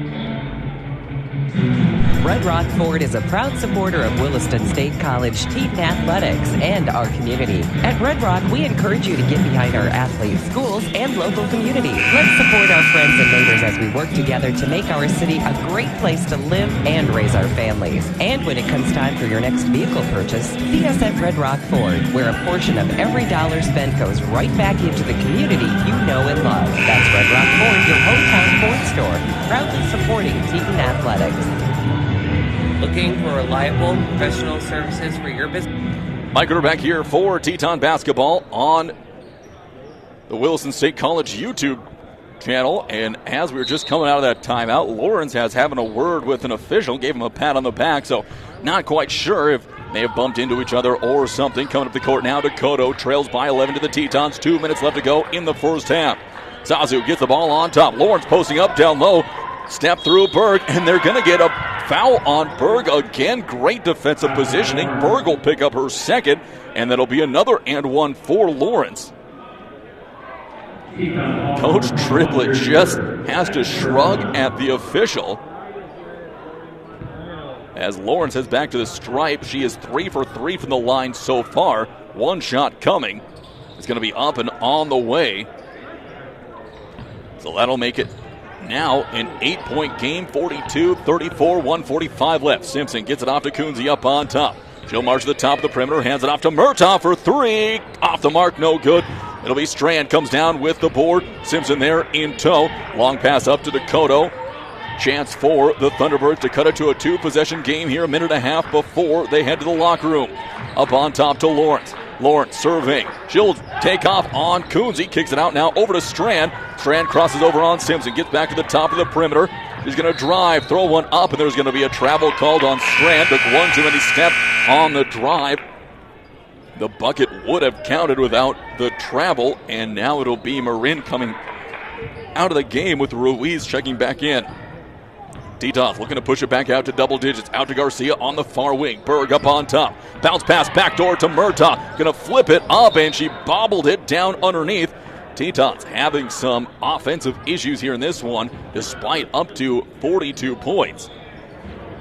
Red Rock Ford is a proud supporter of Williston State College Teton Athletics and our community. At Red Rock, we encourage you to get behind our athletes, schools, and local community. Let's support our friends and neighbors as we work together to make our city a great place to live and raise our families. And when it comes time for your next vehicle purchase, see us at Red Rock Ford, where a portion of every dollar spent goes right back into the community you know and love. That's Red Rock Ford, your hometown Ford store, proudly supporting Teton Athletics. Looking for reliable professional services for your business? Mike Ritter back here for Teton basketball on the Williston State College YouTube channel. And as we were just coming out of that timeout, Lawrence has having a word with an official, gave him a pat on the back. So not quite sure if they have bumped into each other or something. Coming up the court now, Dakota trails by 11 to the Tetons. 2 minutes left to go in the first half. Zazu gets the ball on top. Lawrence posting up down low. Step through Berg, and they're going to get a foul on Berg again. Great defensive positioning. Berg will pick up her second, and that'll be another and one for Lawrence. Coach Triplett just has to shrug at the official. As Lawrence heads back to the stripe, she is 3 for 3 from the line so far. One shot coming. It's going to be up and on the way. So that'll make it now an 8-point game, 42-34, 1:45 left. Simpson gets it off to Kunze up on top. She'll march to the top of the perimeter, hands it off to Murtaugh for three. Off the mark, no good. It'll be Strand comes down with the board. Simpson there in tow. Long pass up to Dakota. Chance for the Thunderbirds to cut it to a 2-possession game here, a minute and a half before they head to the locker room. Up on top to Lawrence. Lawrence serving. She'll take off on Kunze. Kicks it out now over to Strand. Strand crosses over on Simpson. Gets back to the top of the perimeter. He's going to drive, throw one up, and there's going to be a travel called on Strand. Took one too many steps on the drive. The bucket would have counted without the travel, and now it'll be Marin coming out of the game with Ruiz checking back in. Tetons looking to push it back out to double digits. Out to Garcia on the far wing. Berg up on top. Bounce pass backdoor to Murtaugh. Going to flip it up, and she bobbled it down underneath. Tetons having some offensive issues here in this one, despite up to 42 points.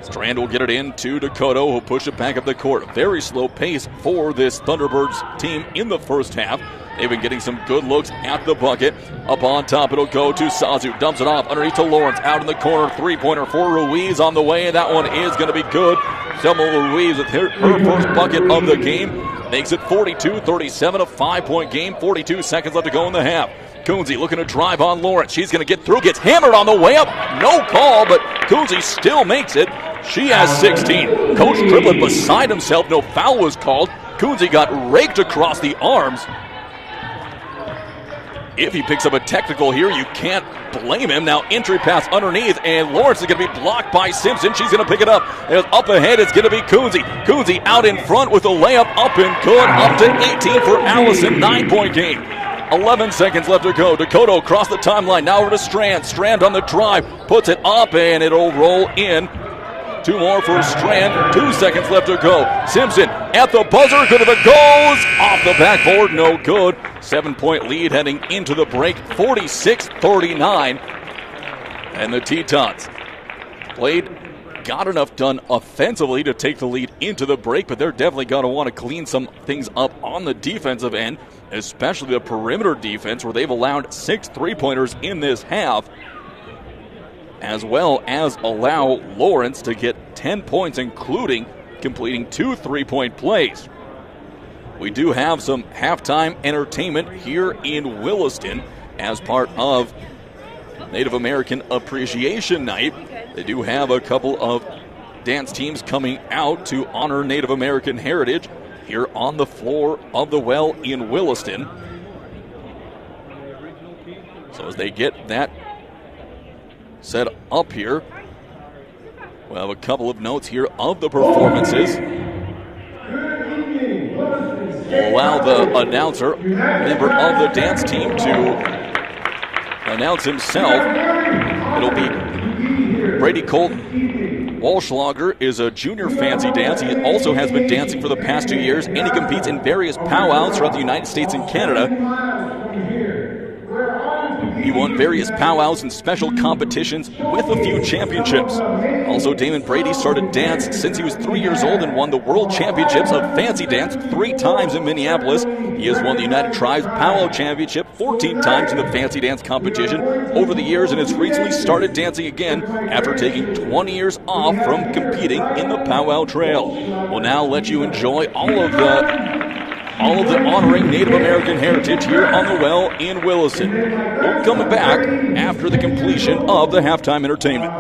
Strand will get it in to Dakota, who'll push it back up the court. Very slow pace for this Thunderbirds team in the first half. They've been getting some good looks at the bucket. Up on top, it'll go to Sazu. Dumps it off underneath to Lawrence. Out in the corner, three-pointer for Ruiz on the way. That one is going to be good. Selma Ruiz with her first bucket of the game. Makes it 42-37, a 5-point game. 42 seconds left to go in the half. Kunze looking to drive on Lawrence. She's going to get through, gets hammered on the way up. No call, but Kunze still makes it. She has 16. Coach Triplett beside himself. No foul was called. Kunze got raked across the arms. If he picks up a technical here, you can't blame him. Now entry pass underneath, and Lawrence is going to be blocked by Simpson. She's going to pick it up. And up ahead, it's going to be Kunze. Kunze out in front with a layup, up and good. Up to 18 for Allison. 9-point game. 11 seconds left to go. Dakota across the timeline. Now over to Strand. Strand on the drive. Puts it up, and it'll roll in. 2 more for Strand. 2 seconds left to go. Simpson at the buzzer. Good if it goes. Off the backboard. No good. 7-point lead heading into the break. 46-39. And the Tetons got enough done offensively to take the lead into the break, but they're definitely going to want to clean some things up on the defensive end, especially the perimeter defense, where they've allowed 6 3-pointers in this half, as well as allow Lawrence to get 10 points, including completing 2 3-point plays. We do have some halftime entertainment here in Williston as part of Native American Appreciation Night. They do have a couple of dance teams coming out to honor Native American heritage here on the floor of the well in Williston. So as they get that set up here, We'll have a couple of notes here of the performances. We'll allow the announcer, member of the dance team, to announce himself. It'll be Brady Colton. Walschlager is a junior fancy dance. He also has been dancing for the past 2 years, and he competes in various powwows throughout the United States and Canada. He won various powwows and special competitions with a few championships. Also, Damon Brady started dance since he was 3 years old and won the World Championships of Fancy Dance 3 times in Minneapolis. He has won the United Tribes Powwow Championship 14 times in the Fancy Dance competition over the years and has recently started dancing again after taking 20 years off from competing in the Powwow Trail. We'll now let you enjoy all of the honoring Native American heritage here on the Well in Williston. We'll come back after the completion of the halftime entertainment.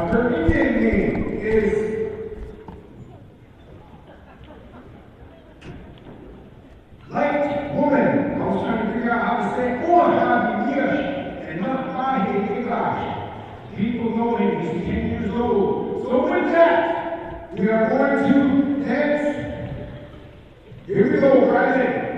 Light woman. I was trying to figure out how to say and not people know him. He's 10 years old. So with that, we are going to dance. Here we go, right in.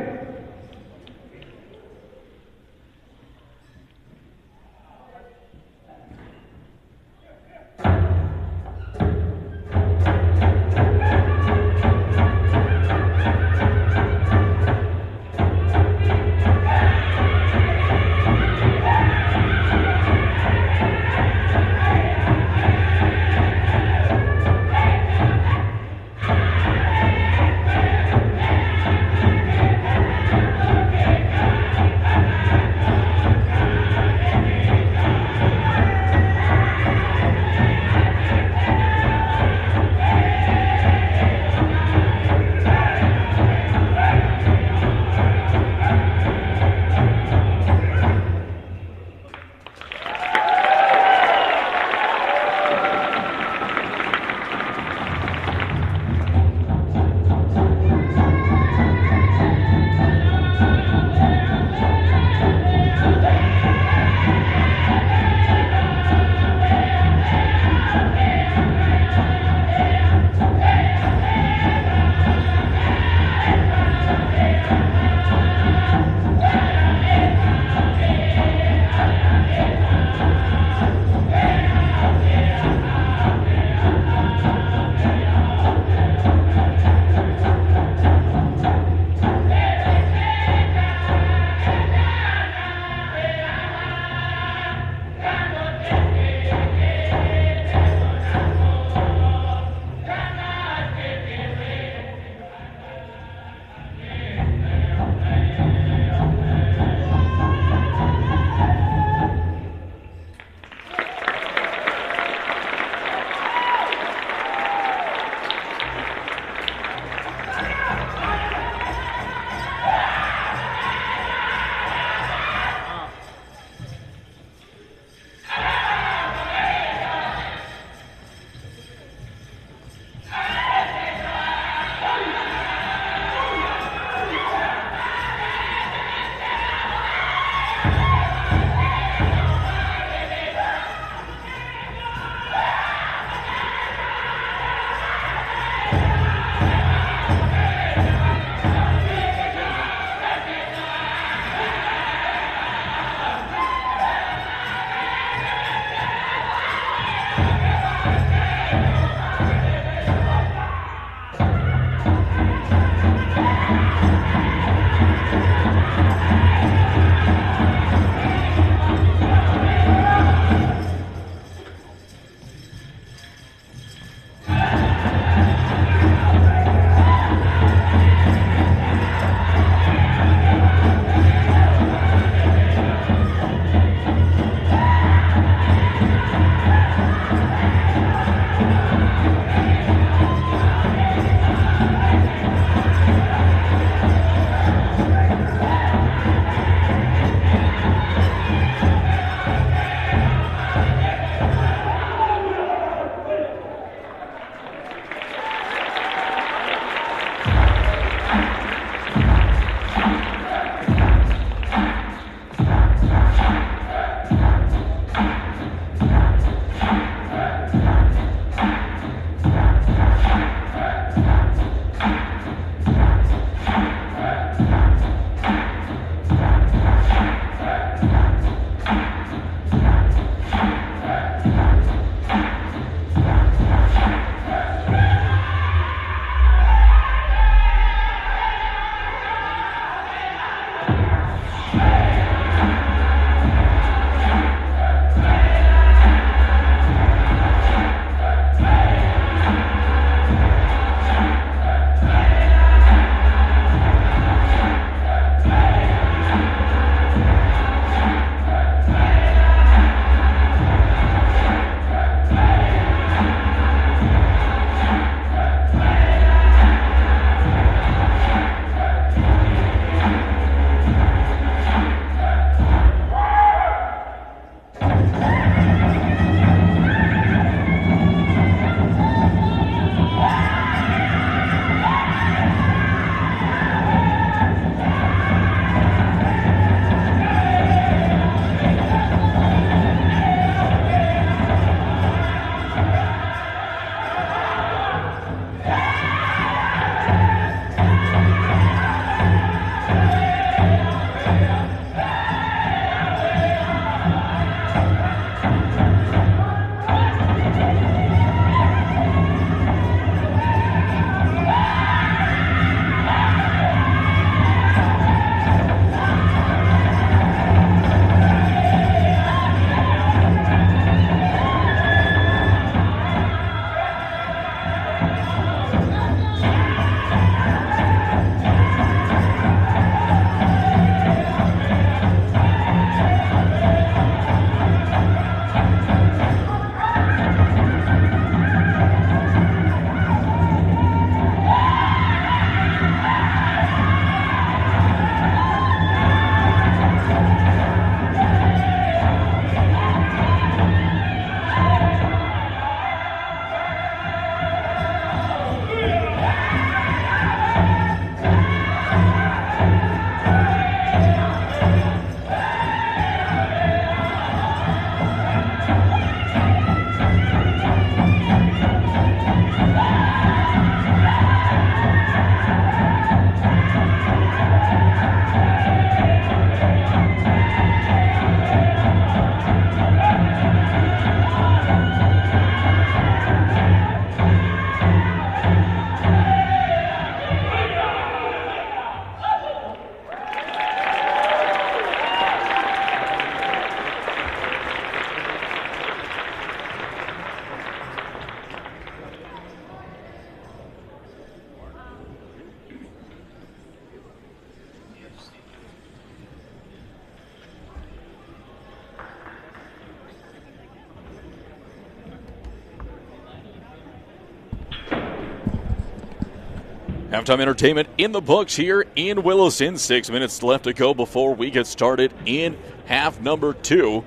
Halftime entertainment in the books here in Williston. 6 minutes left to go before we get started in half number 2.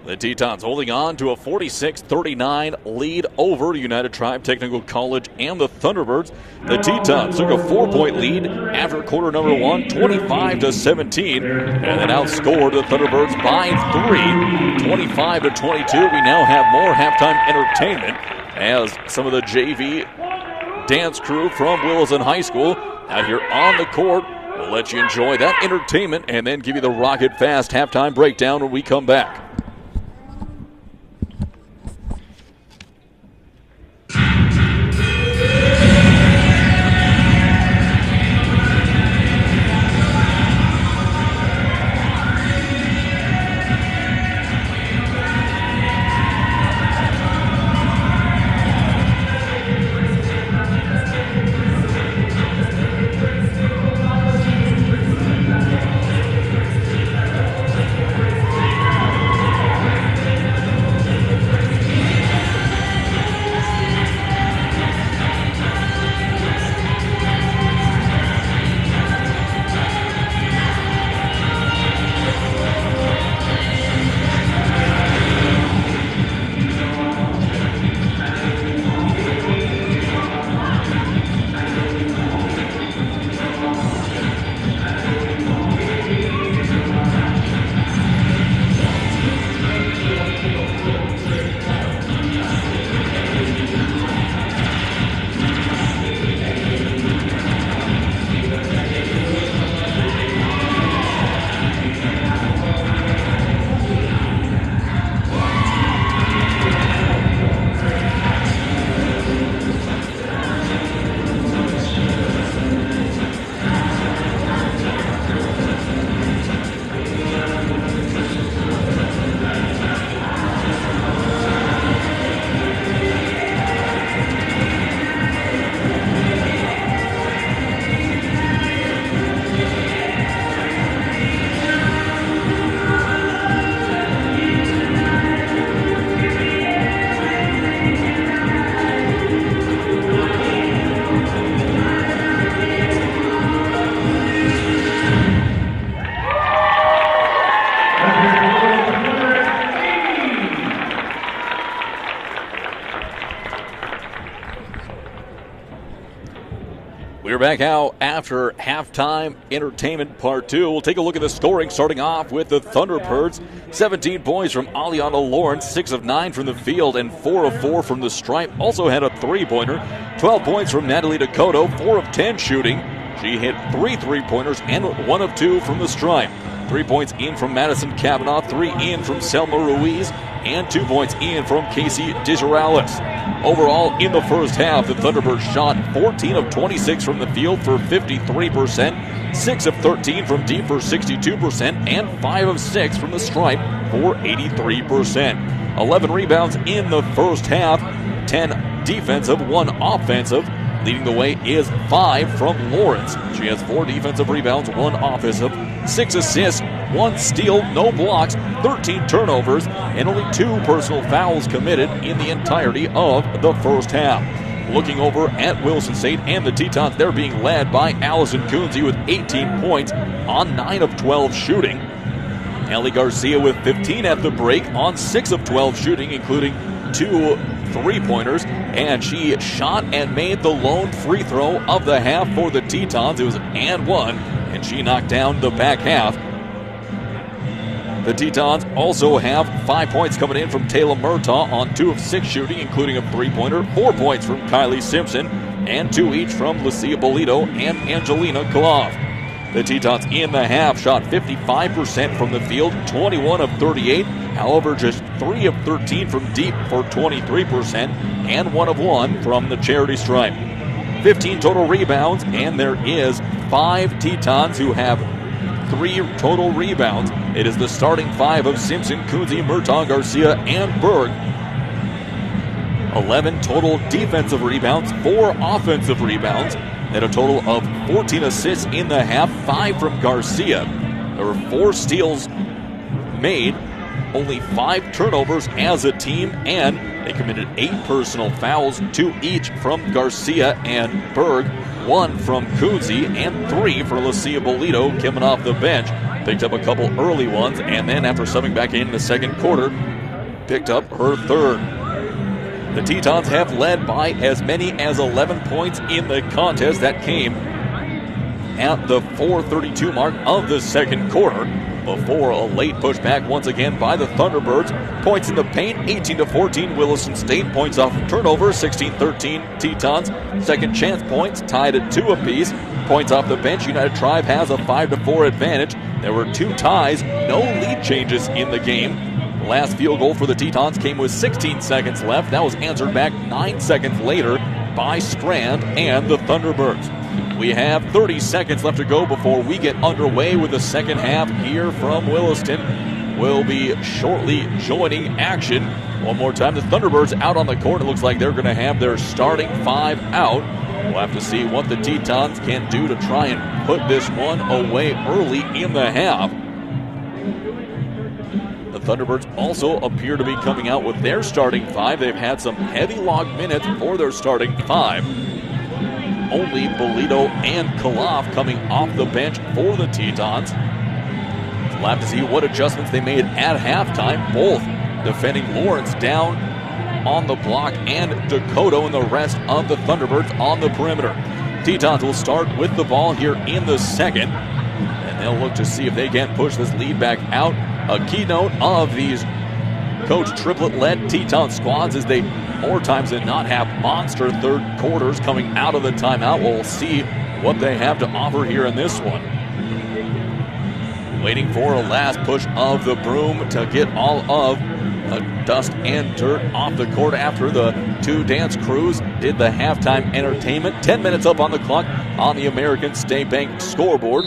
The Tetons holding on to a 46-39 lead over United Tribe Technical College and the Thunderbirds. The Tetons took a 4-point lead after quarter number 1, 25-17, and then outscored the Thunderbirds by 3, 25-22. We now have more halftime entertainment as some of the JV dance crew from Williston High School out here on the court. We'll let you enjoy that entertainment and then give you the Rocket Fast halftime breakdown when we come back. We're back out after halftime entertainment part 2. We'll take a look at the scoring, starting off with the Thunderbirds. 17 points from Aliana Lawrence, 6 of 9 from the field, and 4 of 4 from the stripe. Also had a three-pointer. 12 points from Natalie Dakota, 4 of 10 shooting. She hit 3 three-pointers and 1 of 2 from the stripe. 3 points in from Madison Kavanaugh, 3 in from Selma Ruiz, and 2 points in from Casey DeGiralis. Overall, in the first half, the Thunderbirds shot 14 of 26 from the field for 53%, 6 of 13 from deep for 62%, and 5 of 6 from the stripe for 83%. 11 rebounds in the first half, 10 defensive, 1 offensive. Leading the way is 5 from Lawrence. She has 4 defensive rebounds, 1 offensive, 6 assists, 1 steal, no blocks, 13 turnovers, and only 2 personal fouls committed in the entirety of the first half. Looking over at Williston State and the Tetons, they're being led by Allison Coonsey with 18 points on 9 of 12 shooting. Ellie Garcia with 15 at the break on 6 of 12 shooting, including 2 three-pointers, and she shot and made the lone free throw of the half for the Tetons. It was an and one, and she knocked down the back half. The Tetons also have 5 points coming in from Taylor Murtaugh on 2 of 6 shooting, including a three-pointer, 4 points from Kylie Simpson, and 2 each from Lucia Bolito and Angelina Kalov. The Tetons in the half shot 55% from the field, 21 of 38. However, just 3 of 13 from deep for 23%, and 1 of 1 from the charity stripe. 15 total rebounds, and there is 5 Tetons who have 3 total rebounds. It is the starting 5 of Simpson, Coonsey, Murtaugh, Garcia, and Berg. 11 total defensive rebounds, 4 offensive rebounds, and a total of 14 assists in the half, 5 from Garcia. There were 4 steals made, only 5 turnovers as a team, and they committed 8 personal fouls, 2 each from Garcia and Berg. 1 from Coonsey and 3 for Lucia Bolito coming off the bench. Picked up a couple early ones, and then after subbing back in the second quarter, picked up her third. The Tetons have led by as many as 11 points in the contest. That came at the 4:32 mark of the second quarter before a late pushback once again by the Thunderbirds. Points in the paint, 18-14 Williston State. Points off of turnover, 16-13 Tetons. Second chance points tied at 2 apiece. Points off the bench, United Tribe has a 5-4 advantage. There were 2 ties, no lead changes in the game. The last field goal for the Tetons came with 16 seconds left. That was answered back 9 seconds later by Strand and the Thunderbirds. We have 30 seconds left to go before we get underway with the second half here from Williston. We'll be shortly joining action. One more time, the Thunderbirds out on the court. It looks like they're going to have their starting 5 out. We'll have to see what the Tetons can do to try and put this one away early in the half. The Thunderbirds also appear to be coming out with their starting 5. They've had some heavy log minutes for their starting 5. Only Bolito and Kaloff coming off the bench for the Tetons. We'll have to see what adjustments they made at halftime. Both defending Lawrence down on the block and Dakota and the rest of the Thunderbirds on the perimeter. Tetons will start with the ball here in the second, and they'll look to see if they can push this lead back out. A keynote of these Coach Triplett-led Teton squads is they more times than not have monster third quarters coming out of the timeout. We'll see what they have to offer here in this one. Waiting for a last push of the broom to get all of the dust and dirt off the court after the 2 dance crews did the halftime entertainment. 10 minutes up on the clock on the American State Bank scoreboard.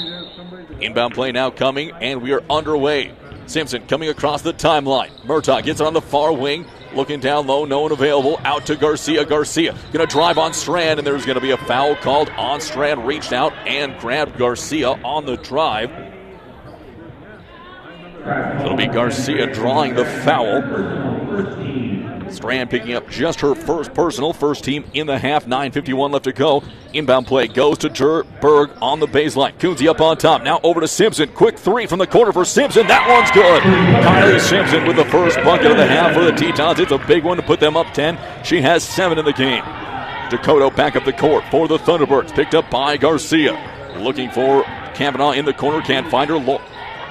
Inbound play now coming, and we are underway. Simpson coming across the timeline. Murtaugh gets it on the far wing. Looking down low, no one available. Out to Garcia. Garcia going to drive on Strand, and there's going to be a foul called on Strand. Reached out and grabbed Garcia on the drive. It'll be Garcia drawing the foul. Strand picking up just her first personal, first team in the half. 9:51 left to go. Inbound play goes to Berg on the baseline. Coonsey up on top. Now over to Simpson. Quick 3 from the corner for Simpson. That one's good. Kylie Simpson with the first bucket of the half for the Tetons. It's a big one to put them up 10. She has 7 in the game. Dakota back up the court for the Thunderbirds. Picked up by Garcia. Looking for Kavanaugh in the corner. Can't find her.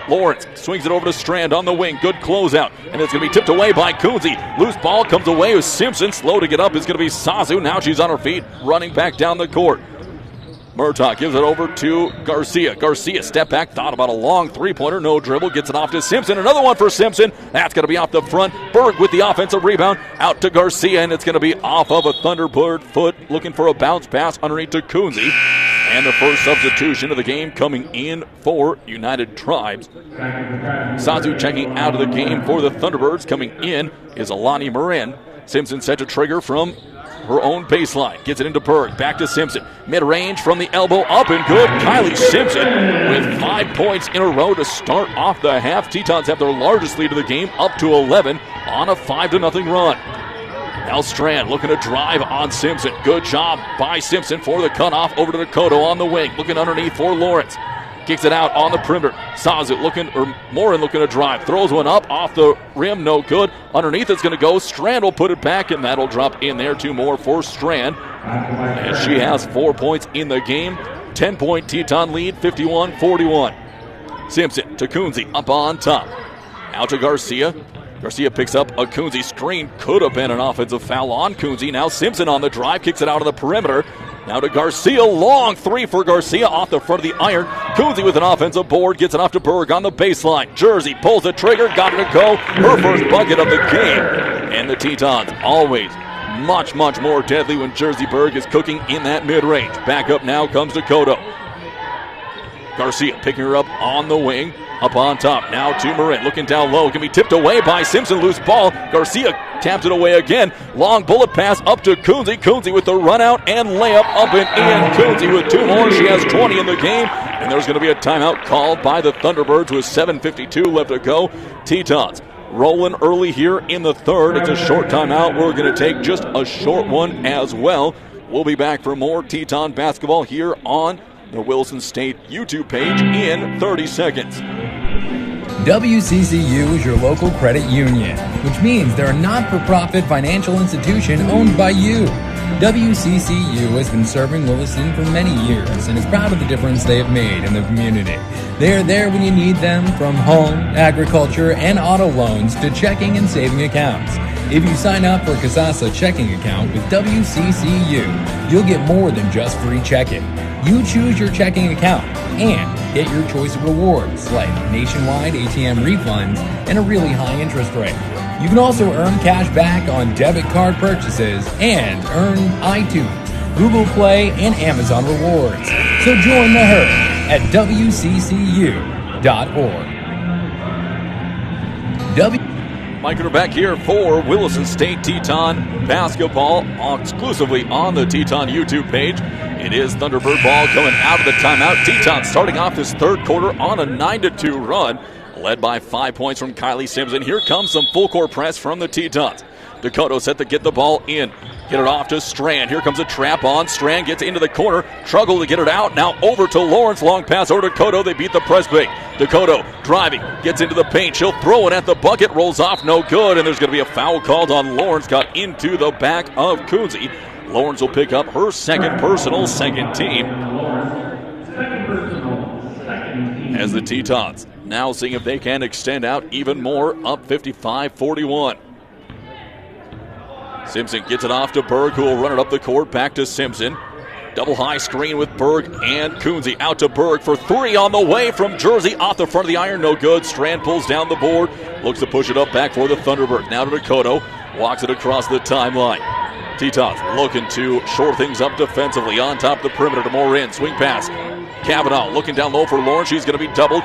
Lawrence swings it over to Strand on the wing. Good closeout. And it's going to be tipped away by Coonsey. Loose ball comes away with Simpson. Slow to get up is going to be Sazu. Now she's on her feet, running back down the court. Murtaugh gives it over to Garcia. Garcia step back, thought about a long three-pointer. No dribble. Gets it off to Simpson. Another one for Simpson. That's going to be off the front. Berg with the offensive rebound. Out to Garcia, and it's going to be off of a Thunderbird foot. Looking for a bounce pass underneath to Coonsey. And the first substitution of the game coming in for United Tribes. Sazu checking out of the game for the Thunderbirds. Coming in is Alani Marin. Simpson set to trigger from her own baseline. Gets it into Berg. Back to Simpson. Mid-range from the elbow. Up and good. Kylie Simpson with 5 points in a row to start off the half. Tetons have their largest lead of the game, up to 11 on a 5-0 run. Now Strand looking to drive on Simpson. Good job by Simpson for the cutoff over to Dakota on the wing. Looking underneath for Lawrence. Kicks it out on the perimeter. Morin looking to drive. Throws one up off the rim. No good. Underneath it's going to go. Strand will put it back, and that'll drop in there. 2 more for Strand. And she has 4 points in the game. 10-point Teton lead, 51-41. Simpson to Coonsey up on top. Out to Garcia. Garcia picks up a Coonsey screen. Could have been an offensive foul on Coonsey. Now Simpson on the drive. Kicks it out of the perimeter. Now to Garcia. Long 3 for Garcia off the front of the iron. Coonsey with an offensive board. Gets it off to Berg on the baseline. Jersey pulls the trigger. Got it to go. Her first bucket of the game. And the Tetons always much, much more deadly when Jersey Berg is cooking in that mid-range. Back up now comes Dakota. Garcia picking her up on the wing. Up on top, now to Marin, looking down low, can be tipped away by Simpson, loose ball. Garcia taps it away again. Long bullet pass up to Coonsey. Coonsey with the run out and layup up and in. Coonsey with 2 more. She has 20 in the game. And there's going to be a timeout called by the Thunderbirds with 7:52 left to go. Tetons rolling early here in the third. It's a short timeout. We're going to take just a short one as well. We'll be back for more Teton basketball here on the Williston State YouTube page in 30 seconds. WCCU is your local credit union, which means they're a not-for-profit financial institution owned by you. WCCU has been serving Williston for many years and is proud of the difference they have made in the community. They are there when you need them, from home, agriculture, and auto loans to checking and saving accounts. If you sign up for a Kasasa checking account with WCCU, you'll get more than just free checking. You choose your checking account and get your choice of rewards like nationwide ATM refunds and a really high interest rate. You can also earn cash back on debit card purchases and earn iTunes, Google Play, and Amazon rewards. So join the herd at WCCU.org. Mike and back here for Williston State Teton basketball exclusively on the Teton YouTube page. It is Thunderbird ball coming out of the timeout. Teton starting off this third quarter on a 9-2 run, led by 5 points from Kylie Simpson. Here comes some full court press from the Tetons. Dakota set to get the ball in. Get it off to Strand. Here comes a trap on. Strand gets into the corner. Struggle to get it out. Now over to Lawrence. Long pass over to Dakota. They beat the press bait. Dakota driving. Gets into the paint. She'll throw it at the bucket. Rolls off. No good. And there's going to be a foul called on Lawrence. Got into the back of Coonsey. Lawrence will pick up her second personal, second team. As the Tetons now seeing if they can extend out even more, up 55-41. Simpson gets it off to Berg, who will run it up the court. Back to Simpson. Double high screen with Berg and Coonsey. Out to Berg for three on the way from Jersey. Off the front of the iron, no good. Strand pulls down the board. Looks to push it up back for the Thunderbirds. Now to Dakota. Walks it across the timeline. Tetons looking to shore things up defensively. On top of the perimeter to Morin. Swing pass. Kavanaugh looking down low for Lawrence. She's going to be doubled.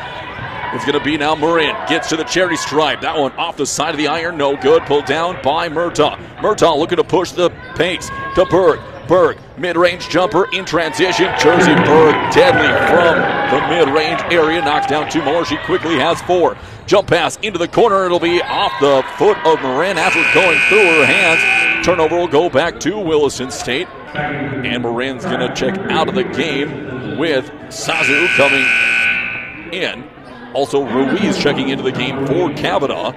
It's going to be now Morin. Gets to the charity stripe. That one off the side of the iron. No good. Pulled down by Murtaugh. Murtaugh looking to push the pace to Berg. Berg, mid-range jumper in transition. Jersey Berg deadly from the mid-range area. Knocks down two more. She quickly has four. Jump pass into the corner. It'll be off the foot of Morin after going through her hands. Turnover will go back to Williston State. And Morin's going to check out of the game with Sazu coming in. Also, Ruiz checking into the game for Kavanaugh.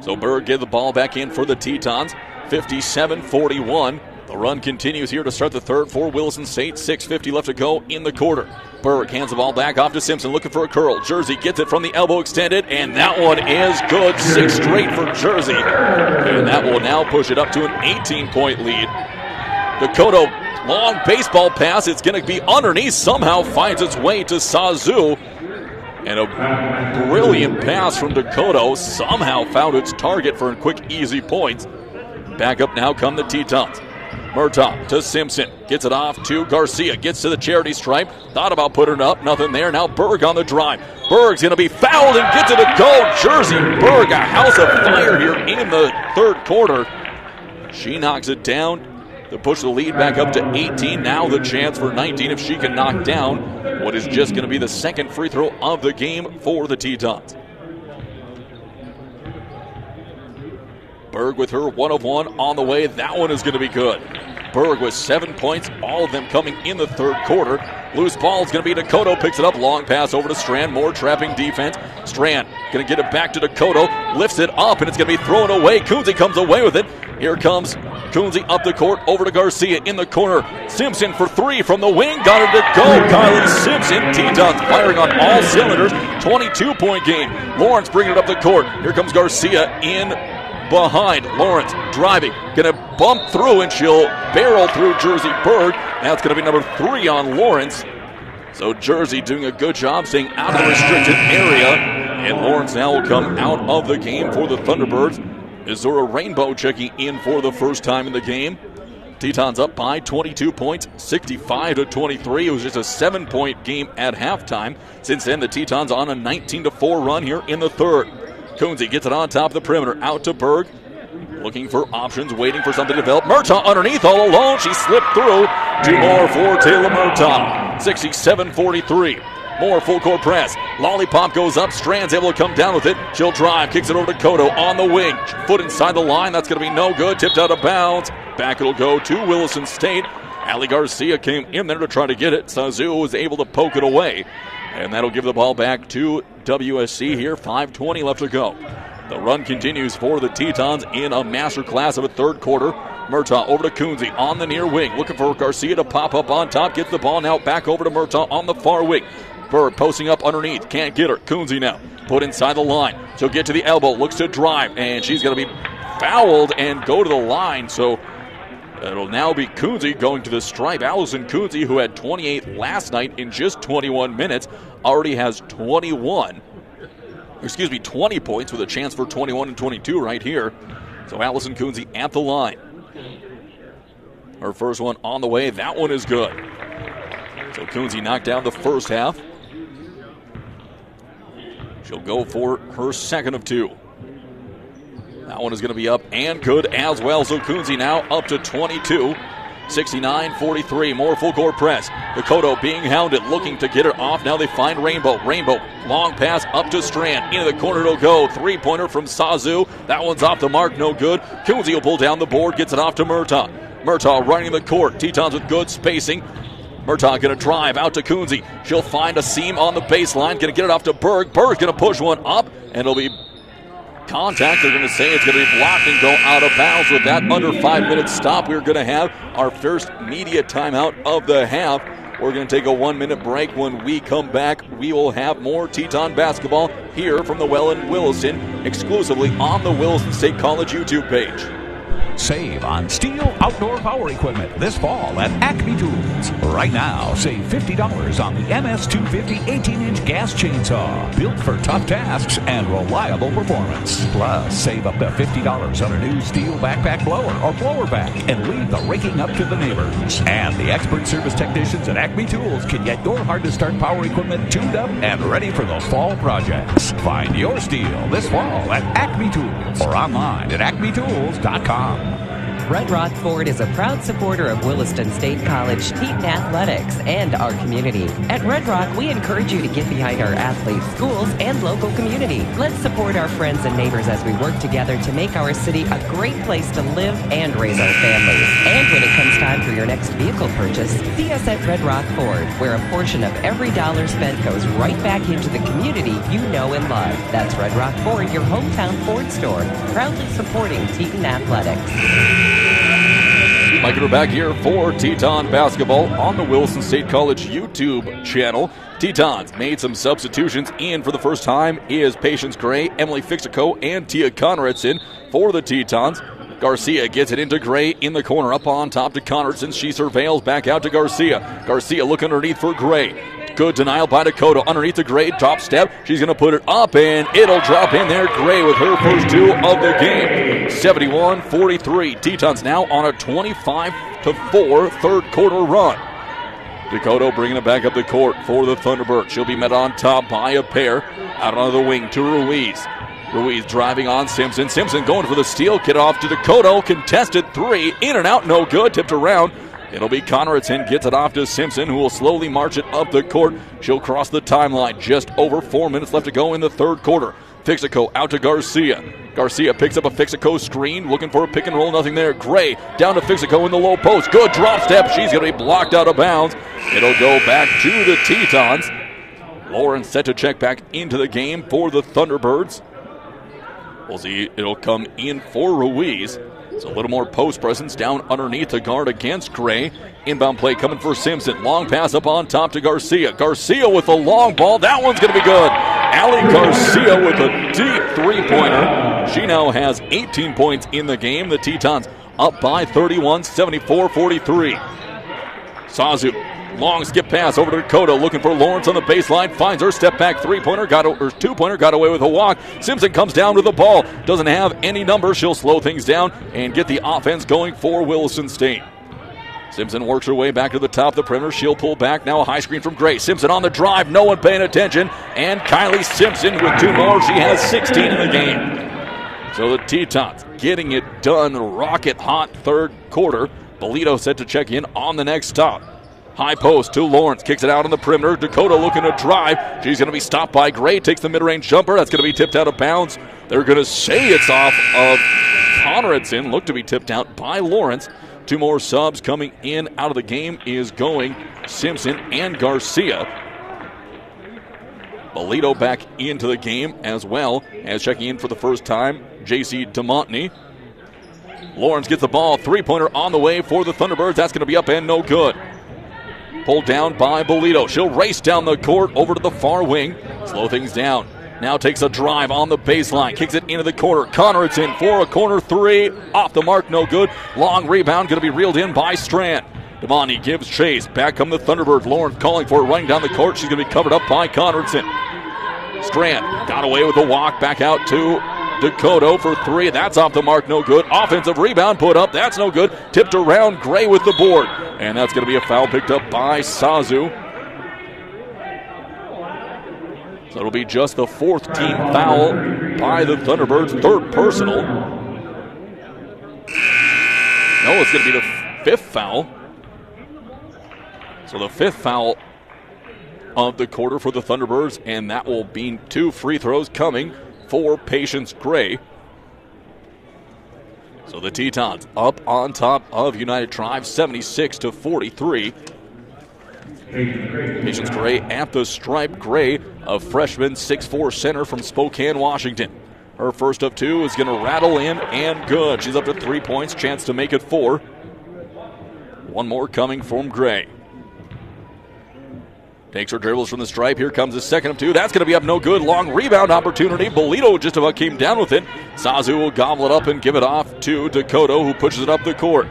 So Berg gave the ball back in for the Tetons. 57-41. The run continues here to start the third for Williston State. 6:50 left to go in the quarter. Berg hands the ball back off to Simpson, looking for a curl. Jersey gets it from the elbow extended, and that one is good. 6 straight for Jersey. And that will now push it up to an 18-point lead. Dakota, long baseball pass. It's going to be underneath. Somehow finds its way to Sazu. And a brilliant pass from Dakota somehow found its target for quick, easy points. Back up now come the Tetons. Murtaugh to Simpson. Gets it off to Garcia. Gets to the charity stripe. Thought about putting it up. Nothing there. Now Berg on the drive. Berg's going to be fouled and gets it to go. Jersey Berg, a house of fire here in the third quarter. She knocks it down to push the lead back up to 18. Now the chance for 19 if she can knock down what is just going to be the second free throw of the game for the Tetons. Berg with her 1 of 1 on the way. That one is going to be good. Berg with 7 points, all of them coming in the third quarter. Loose ball is going to be Dakota. Picks it up. Long pass over to Strand. More trapping defense. Strand going to get it back to Dakota. Lifts it up, and it's going to be thrown away. Coonsey comes away with it. Here comes Coonsey up the court over to Garcia in the corner. Simpson for three from the wing. Got it to go. Kylie Simpson. Tetons firing on all cylinders. 22-point game. Lawrence bringing it up the court. Here comes Garcia in behind. Lawrence driving. Going to bump through, and she'll barrel through Jersey Berg. That's going to be number 3 on Lawrence. So Jersey doing a good job staying out of the restricted area. And Lawrence now will come out of the game for the Thunderbirds. Azura Rainbow checking in for the first time in the game. Tetons up by 22 points, 65-23. It was just a 7-point game at halftime. Since then, the Tetons on a 19-4 run here in the third. Coonsey gets it on top of the perimeter. Out to Berg. Looking for options, waiting for something to develop. Murtaugh underneath all alone. She slipped through. 2 more for Taylor Murtaugh. 67-43. More full court press. Lollipop goes up. Strand's able to come down with it. She'll drive. Kicks it over to Koto on the wing. Foot inside the line. That's going to be no good. Tipped out of bounds. back it'll go to Williston State. Ali Garcia came in there to try to get it. Sazu was able to poke it away. And that'll give the ball back to WSC here. 5:20 left to go. The run continues for the Tetons in a masterclass of a third quarter. Murtaugh over to Coonsey on the near wing. Looking for Garcia to pop up on top. Gets the ball now back over to Murtaugh on the far wing. Bird posting up underneath. Can't get her. Coonsey now put inside the line. She'll get to the elbow. Looks to drive. And she's going to be fouled and go to the line. So it'll now be Coonsey going to the stripe. Allison Coonsey, who had 28 last night in just 21 minutes, already has 20 points with a chance for 21 and 22 right here. So Allison Coonsey at the line. Her first one on the way. That one is good. So Coonsey knocked down the first half. She'll go for her second of two. That one is going to be up and good as well. So Coonsey now up to 22. 69-43, more full court press. Dakota being hounded, looking to get it off. Now they find Rainbow. Rainbow, long pass up to Strand. Into the corner it'll go. Three-pointer from Sazu. That one's off the mark, no good. Coonsey will pull down the board, gets it off to Murtaugh. Murtaugh running the court. Tetons with good spacing. Murtaugh going to drive out to Coonsey. She'll find a seam on the baseline. Going to get it off to Berg. Berg's going to push one up, and it'll be contact. They're going to say it's going to be blocked and go out of bounds. With that under 5 minute stop, we're going to have our first media timeout of the half. We're going to take a 1 minute break. When we come back, we will have more Teton basketball here from the Well in Williston, exclusively on the Williston State College YouTube page. Save on STIHL outdoor power equipment this fall at Acme Tools. Right now, save $50 on the MS250 18-inch gas chainsaw. Built for tough tasks and reliable performance. Plus, save up to $50 on a new STIHL backpack blower or blower back and leave the raking up to the neighbors. And the expert service technicians at Acme Tools can get your hard-to-start power equipment tuned up and ready for those fall projects. Find your STIHL this fall at Acme Tools or online at acmetools.com. Red Rock Ford is a proud supporter of Williston State College Teton Athletics and our community. At Red Rock, we encourage you to get behind our athletes, schools, and local community. Let's support our friends and neighbors as we work together to make our city a great place to live and raise our families. And when it comes time for your next vehicle purchase, see us at Red Rock Ford, where a portion of every dollar spent goes right back into the community you know and love. That's Red Rock Ford, your hometown Ford store, proudly supporting Teton Athletics. Mike and we're back here for Teton basketball on the Williston State College YouTube channel. Tetons made some substitutions. In for the first time is Patience Gray, Emily Fixico, and Tia Conradson for the Tetons. Garcia gets it into Gray in the corner, up on top to Conradson. She surveils back out to Garcia. Garcia look underneath for Gray. Good denial by Dakota. Underneath the Gray, drop step. She's going to put it up, and it'll drop in there. Gray with her first two of the game. 71-43. Tetons now on a 25-4 third quarter run. Dakota bringing it back up the court for the Thunderbirds. She'll be met on top by a pair. Out on the wing to Ruiz. Ruiz driving on Simpson. Simpson going for the steal. Get off to Dakota. Contested three. In and out. No good. Tipped around. It'll be Conradson, gets it off to Simpson, who will slowly march it up the court. She'll cross the timeline. Just over 4 minutes left to go in the third quarter. Fixico out to Garcia. Garcia picks up a Fixico screen, looking for a pick and roll, nothing there. Gray down to Fixico in the low post. Good drop step. She's going to be blocked out of bounds. It'll go back to the Tetons. Lauren set to check back into the game for the Thunderbirds. We'll see. It'll come in for Ruiz. It's a little more post presence down underneath the guard against Gray. Inbound play coming for Simpson. Long pass up on top to Garcia. Garcia with a long ball. That one's going to be good. Ali Garcia with a deep three-pointer. She now has 18 points in the game. The Tetons up by 31, 74-43. Sazu. Long skip pass over to Dakota, looking for Lawrence on the baseline. Finds her step back two-pointer, got away with a walk. Simpson comes down with the ball. Doesn't have any number. She'll slow things down and get the offense going for Williston State. Simpson works her way back to the top of the perimeter. She'll pull back. Now a high screen from Gray. Simpson on the drive. No one paying attention. And Kylie Simpson with two more. She has 16 in the game. So the Tetons getting it done. Rocket hot third quarter. Bolito set to check in on the next stop. High post to Lawrence. Kicks it out on the perimeter. Dakota looking to drive. She's going to be stopped by Gray. Takes the mid-range jumper. That's going to be tipped out of bounds. They're going to say it's off of Conradson. Looked to be tipped out by Lawrence. Two more subs coming in out of the game is going Simpson and Garcia. Bolito back into the game as well as checking in for the first time, J.C. DeMontney. Lawrence gets the ball, three-pointer on the way for the Thunderbirds. That's going to be up and no good. Pulled down by Bolito. She'll race down the court over to the far wing. Slow things down. Now takes a drive on the baseline. Kicks it into the corner. Conradson for a corner three. Off the mark, no good. Long rebound, going to be reeled in by Strand. DeMontney gives chase. Back come the Thunderbirds. Lawrence calling for it, running down the court. She's going to be covered up by Conradson. Strand got away with the walk. Back out to Dakota for three. That's off the mark, no good. Offensive rebound put up. That's no good. Tipped around. Gray with the board. And that's going to be a foul picked up by Sazu. So it'll be just the fourth team foul by the Thunderbirds. Third personal. No, it's going to be the fifth foul. So the fifth foul of the quarter for the Thunderbirds, and that will be two free throws coming for Patience Gray. So the Tetons up on top of United Tribes, 76-43. Patience Gray at the stripe. Gray, a freshman 6'4" center from Spokane, Washington. Her first of two is going to rattle in and good. She's up to 3 points, chance to make it 4. One more coming from Gray. Takes her dribbles from the stripe. Here comes the second of two. That's going to be up no good. Long rebound opportunity. Bolito just about came down with it. Sazu will gobble it up and give it off to Dakota, who pushes it up the court.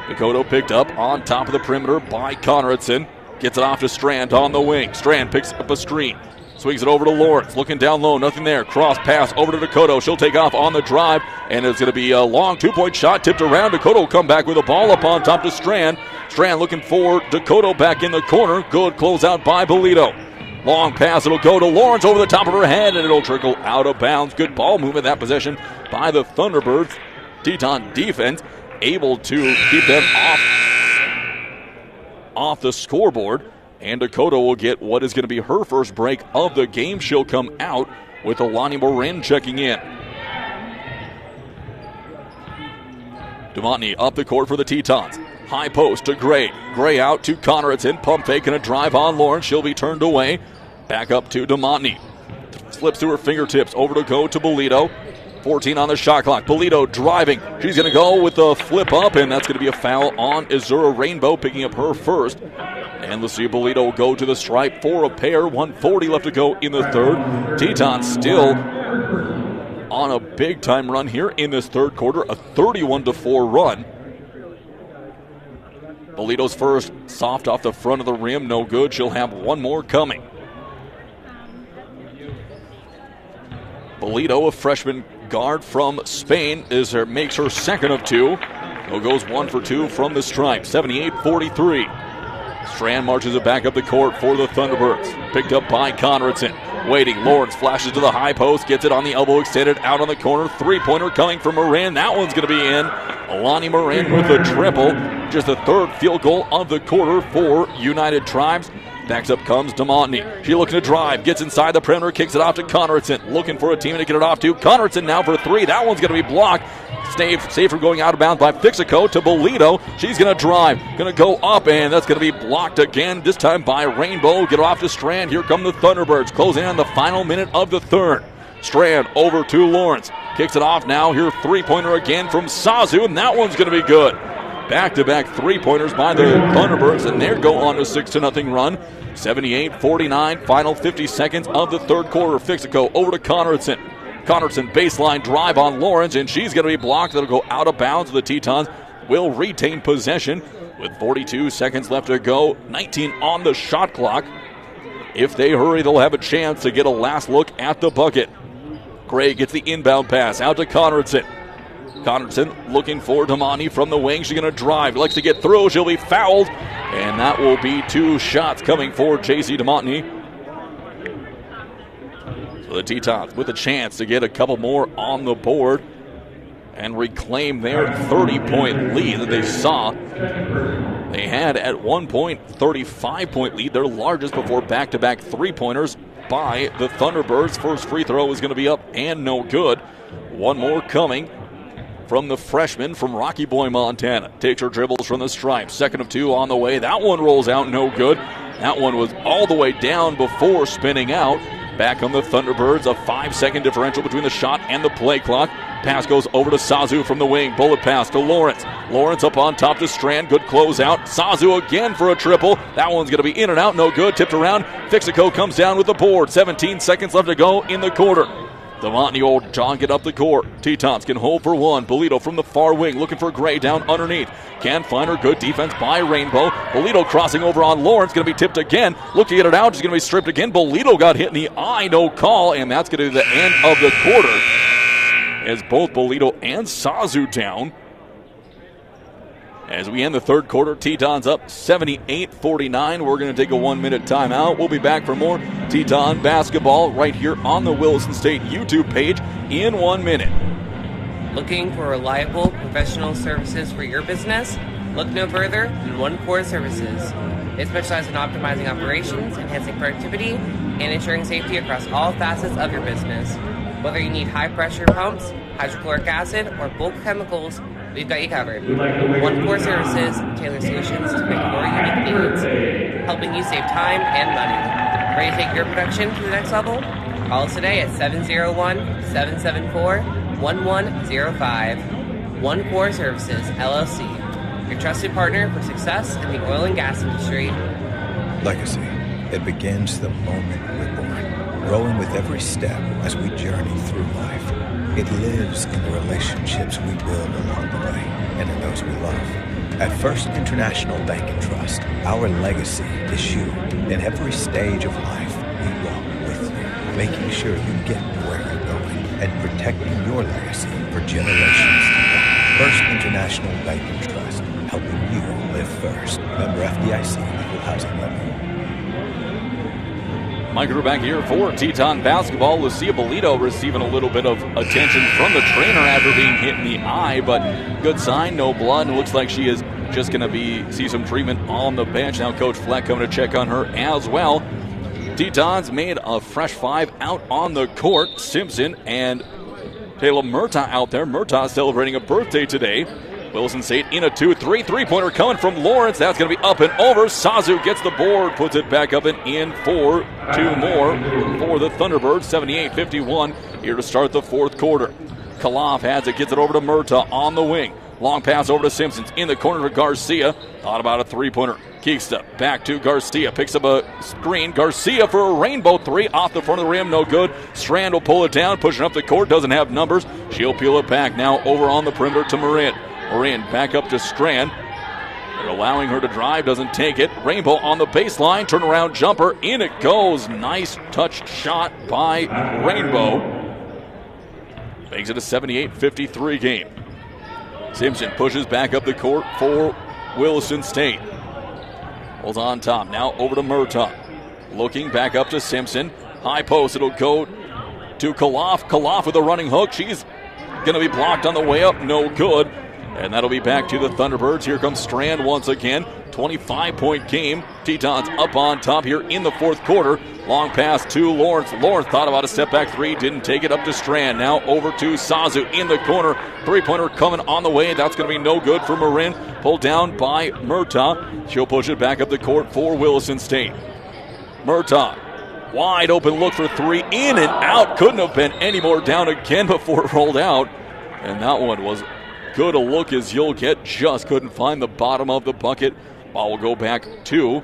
Dakota picked up on top of the perimeter by Conradson. Gets it off to Strand on the wing. Strand picks up a screen. Swings it over to Lawrence. Looking down low. Nothing there. Cross pass over to Dakota. She'll take off on the drive. And it's going to be a long two-point shot tipped around. Dakota will come back with a ball up on top to Strand. Strand looking for Dakota back in the corner. Good closeout by Bolito. Long pass. It'll go to Lawrence over the top of her head. And it'll trickle out of bounds. Good ball movement that possession by the Thunderbirds. Teton defense able to keep them off the scoreboard. And Dakota will get what is going to be her first break of the game. She'll come out with Alani Morin checking in. DeMontney up the court for the Tetons. High post to Gray. Gray out to Conradson. Pump fake and a drive on Lawrence. She'll be turned away. Back up to DeMontney. Slips through her fingertips. Over to go to Bolito. 14 on the shot clock. Bolito driving. She's going to go with the flip up, and that's going to be a foul on Azura Rainbow, picking up her first. And Lucia Bolito will go to the stripe for a pair. 1:40 left to go in the third. Teton still on a big-time run here in this third quarter, a 31-4 run. Bolito's first, soft off the front of the rim, no good. She'll have one more coming. Bolito, a freshman guard from Spain, makes her second of two. So goes 1 for 2 from the stripe, 78-43. Strand marches it back up the court for the Thunderbirds. Picked up by Conradson. Waiting, Lawrence flashes to the high post, gets it on the elbow extended, out on the corner. Three-pointer coming from Morin. That one's going to be in. Alani Morin with a triple. Just the third field goal of the quarter for United Tribes. Next up comes DeMontney. She's looking to drive, gets inside the perimeter, kicks it off to Conradson. Looking for a team to get it off to. Conradson now for three. That one's going to be blocked. Saved from going out of bounds by Fixico to Bolito. She's going to drive, going to go up, and that's going to be blocked again, this time by Rainbow. Get it off to Strand. Here come the Thunderbirds, closing in on the final minute of the third. Strand over to Lawrence. Kicks it off now. Here, three-pointer again from Sazu, and that one's going to be good. Back-to-back three-pointers by the Thunderbirds, and they go on a 6-0 run. 78-49, final 50 seconds of the third quarter. Fixico over to Conradson. Conradson baseline drive on Lawrence, and she's going to be blocked. That'll go out of bounds. The Tetons will retain possession with 42 seconds left to go. 19 on the shot clock. If they hurry, they'll have a chance to get a last look at the bucket. Gray gets the inbound pass out to Conradson. Conradson looking for DeMontney from the wing. She's going to drive. Likes to get through. She'll be fouled. And that will be 2 shots coming for J.C. DeMontney. So the Tetons with a chance to get a couple more on the board and reclaim their 30-point lead that they saw. They had at one point 35-point lead, their largest before back-to-back three-pointers by the Thunderbirds. First free throw is going to be up and no good. One more coming from the freshman from Rocky Boy, Montana. Takes her dribbles from the stripe. Second of two on the way. That one rolls out, no good. That one was all the way down before spinning out. Back on the Thunderbirds, a 5-second differential between the shot and the play clock. Pass goes over to Sazu from the wing. Bullet pass to Lawrence. Lawrence up on top to Strand. Good closeout. Sazu again for a triple. That one's going to be in and out. No good. Tipped around. Fixico comes down with the board. 17 seconds left to go in the quarter. Devontae Old John get up the court. Tetons can hold for one. Bolito from the far wing looking for Gray down underneath. Can't find her. Good defense by Rainbow. Bolito crossing over on Lawrence. Going to be tipped again. Look to get it out. She's going to be stripped again. Bolito got hit in the eye. No call. And that's going to be the end of the quarter. As both Bolito and Sazu down. As we end the third quarter, Tetons up 78-49. We're going to take a 1-minute timeout. We'll be back for more Teton basketball right here on the Williston State YouTube page in 1 minute. Looking for reliable professional services for your business? Look no further than One Core Services. They specialize in optimizing operations, enhancing productivity, and ensuring safety across all facets of your business. Whether you need high-pressure pumps, hydrochloric acid, or bulk chemicals, we've got you covered. One Core Services tailor solutions to make your unique needs, helping you save time and money. Ready to take your production to the next level? Call us today at 701-774-1105. One Core Services, LLC, your trusted partner for success in the oil and gas industry. Legacy. It begins the moment we're born, growing with every step as we journey through life. It lives in the relationships we build along the way and in those we love. At First International Bank and Trust, our legacy is you. In every stage of life, we walk with you, making sure you get to where you're going and protecting your legacy for generations to come. First International Bank and Trust, helping you live first. Member FDIC, equal housing lender. Mike Drew back here for Teton basketball. Lucia Bolito receiving a little bit of attention from the trainer after being hit in the eye, but good sign, no blood. Looks like she is just going to see some treatment on the bench. Now Coach Fleck coming to check on her as well. Tetons made a fresh 5 out on the court. Simpson and Taylor Murtaugh out there. Murtaugh celebrating a birthday today. Williston State in a 2-3. Three-pointer coming from Lawrence. That's going to be up and over. Sazu gets the board, puts it back up and in for 2 more for the Thunderbirds. 78-51 here to start the fourth quarter. Kaloff has it, gets it over to Murtaugh on the wing. Long pass over to Simpsons in the corner to Garcia. Thought about a three-pointer. Keeksta back to Garcia. Picks up a screen. Garcia for a Rainbow 3 off the front of the rim. No good. Strand will pull it down. Pushing up the court. Doesn't have numbers. She'll peel it back now over on the perimeter to Marin. Marin back up to Strand. They're allowing her to drive. Doesn't take it. Rainbow on the baseline. Turnaround jumper. In it goes. Nice touch shot by Rainbow. Makes it a 78-53 game. Simpson pushes back up the court for Williston State. Holds on top. Now over to Murtaugh. Looking back up to Simpson. High post. It'll go to Kaloff. Kaloff with a running hook. She's going to be blocked on the way up. No good. And that'll be back to the Thunderbirds. Here comes Strand once again. 25-point game. Tetons up on top here in the fourth quarter. Long pass to Lawrence. Lawrence thought about a step-back three. Didn't take it. Up to Strand. Now over to Sazu in the corner. Three-pointer coming on the way. That's going to be no good for Marin. Pulled down by Murtaugh. She'll push it back up the court for Williston State. Murtaugh. Wide open look for three. In and out. Couldn't have been any more down again before it rolled out. And that one was good a look as you'll get. Just couldn't find the bottom of the bucket. Ball will go back to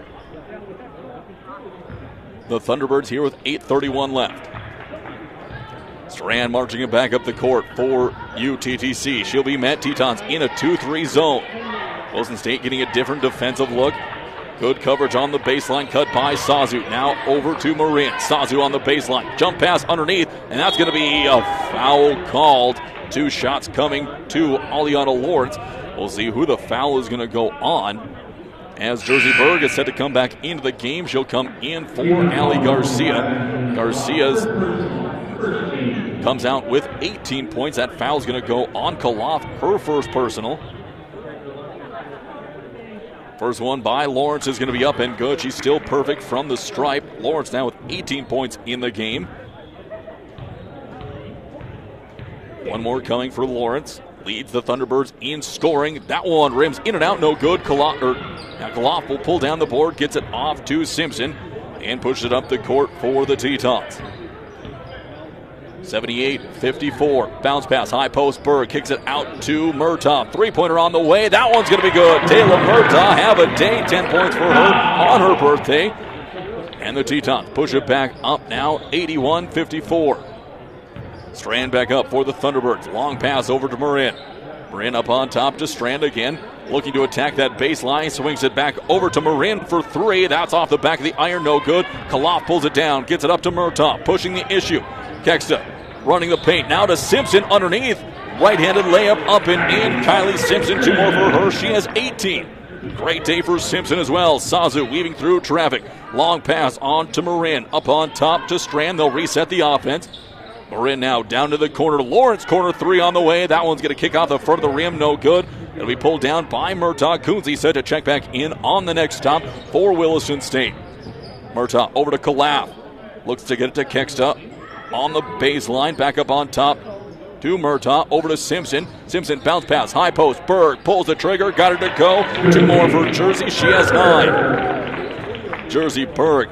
the Thunderbirds here with 8:31 left. Strand marching it back up the court for UTTC. She'll be met. Tetons in a 2-3 zone. Williston State getting a different defensive look. Good coverage on the baseline, cut by Sazu. Now over to Marin. Sazu on the baseline. Jump pass underneath, and that's going to be a foul called. 2 shots coming to Aliana Lawrence. We'll see who the foul is going to go on. As Jersey Berg is set to come back into the game, she'll come in for Allie Garcia. Garcia's comes out with 18 points. That foul's going to go on Kaloff, her first personal. First one by Lawrence is going to be up and good. She's still perfect from the stripe. Lawrence now with 18 points in the game. One more coming for Lawrence. leads the Thunderbirds in scoring. That one rims in and out, no good. Koloff will pull down the board, gets it off to Simpson, and pushes it up the court for the Tetons. 78-54. Bounce pass, high post. Berg kicks it out to Murtaugh. Three-pointer on the way. That one's going to be good. Taylor Murtaugh have a day. 10 points for her on her birthday. And the Tetons push it back up now, 81-54. Strand back up for the Thunderbirds. Long pass over to Marin. Marin up on top to Strand again. Looking to attack that baseline. Swings it back over to Marin for three. That's off the back of the iron. No good. Koloff pulls it down. Gets it up to Murtaugh. Pushing the issue. Keksta running the paint. Now to Simpson underneath. Right-handed layup up and in. Kylie Simpson, 2 more for her. She has 18. Great day for Simpson as well. Sazu weaving through traffic. Long pass on to Marin. Up on top to Strand. They'll reset the offense. Marin now down to the corner. Lawrence corner three on the way. That one's going to kick off the front of the rim. No good. It'll be pulled down by Murtaugh. Kunze set to check back in on the next stop for Williston State. Murtaugh over to Koloff. Looks to get it to Keksta on the baseline. Back up on top to Murtaugh. Over to Simpson. Simpson bounce pass. High post. Berg pulls the trigger. Got her to go. 2 more for Jersey. She has 9. Jersey Berg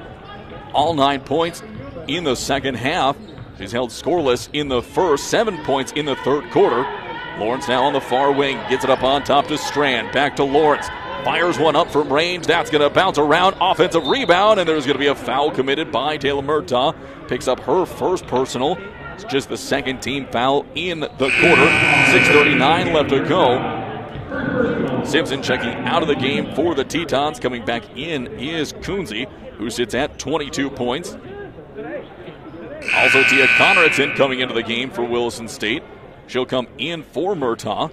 all 9 points in the second half. She's held scoreless in the first. 7 points in the third quarter. Lawrence now on the far wing. Gets it up on top to Strand. Back to Lawrence. Fires one up from range. That's going to bounce around. Offensive rebound. And there's going to be a foul committed by Taylor Murtaugh. Picks up her first personal. It's just the second team foul in the quarter. 6:39 left to go. Simpson checking out of the game for the Tetons. Coming back in is Kunze, who sits at 22 points. Also, Tia Conradson coming into the game for Williston State. She'll come in for Murtaugh.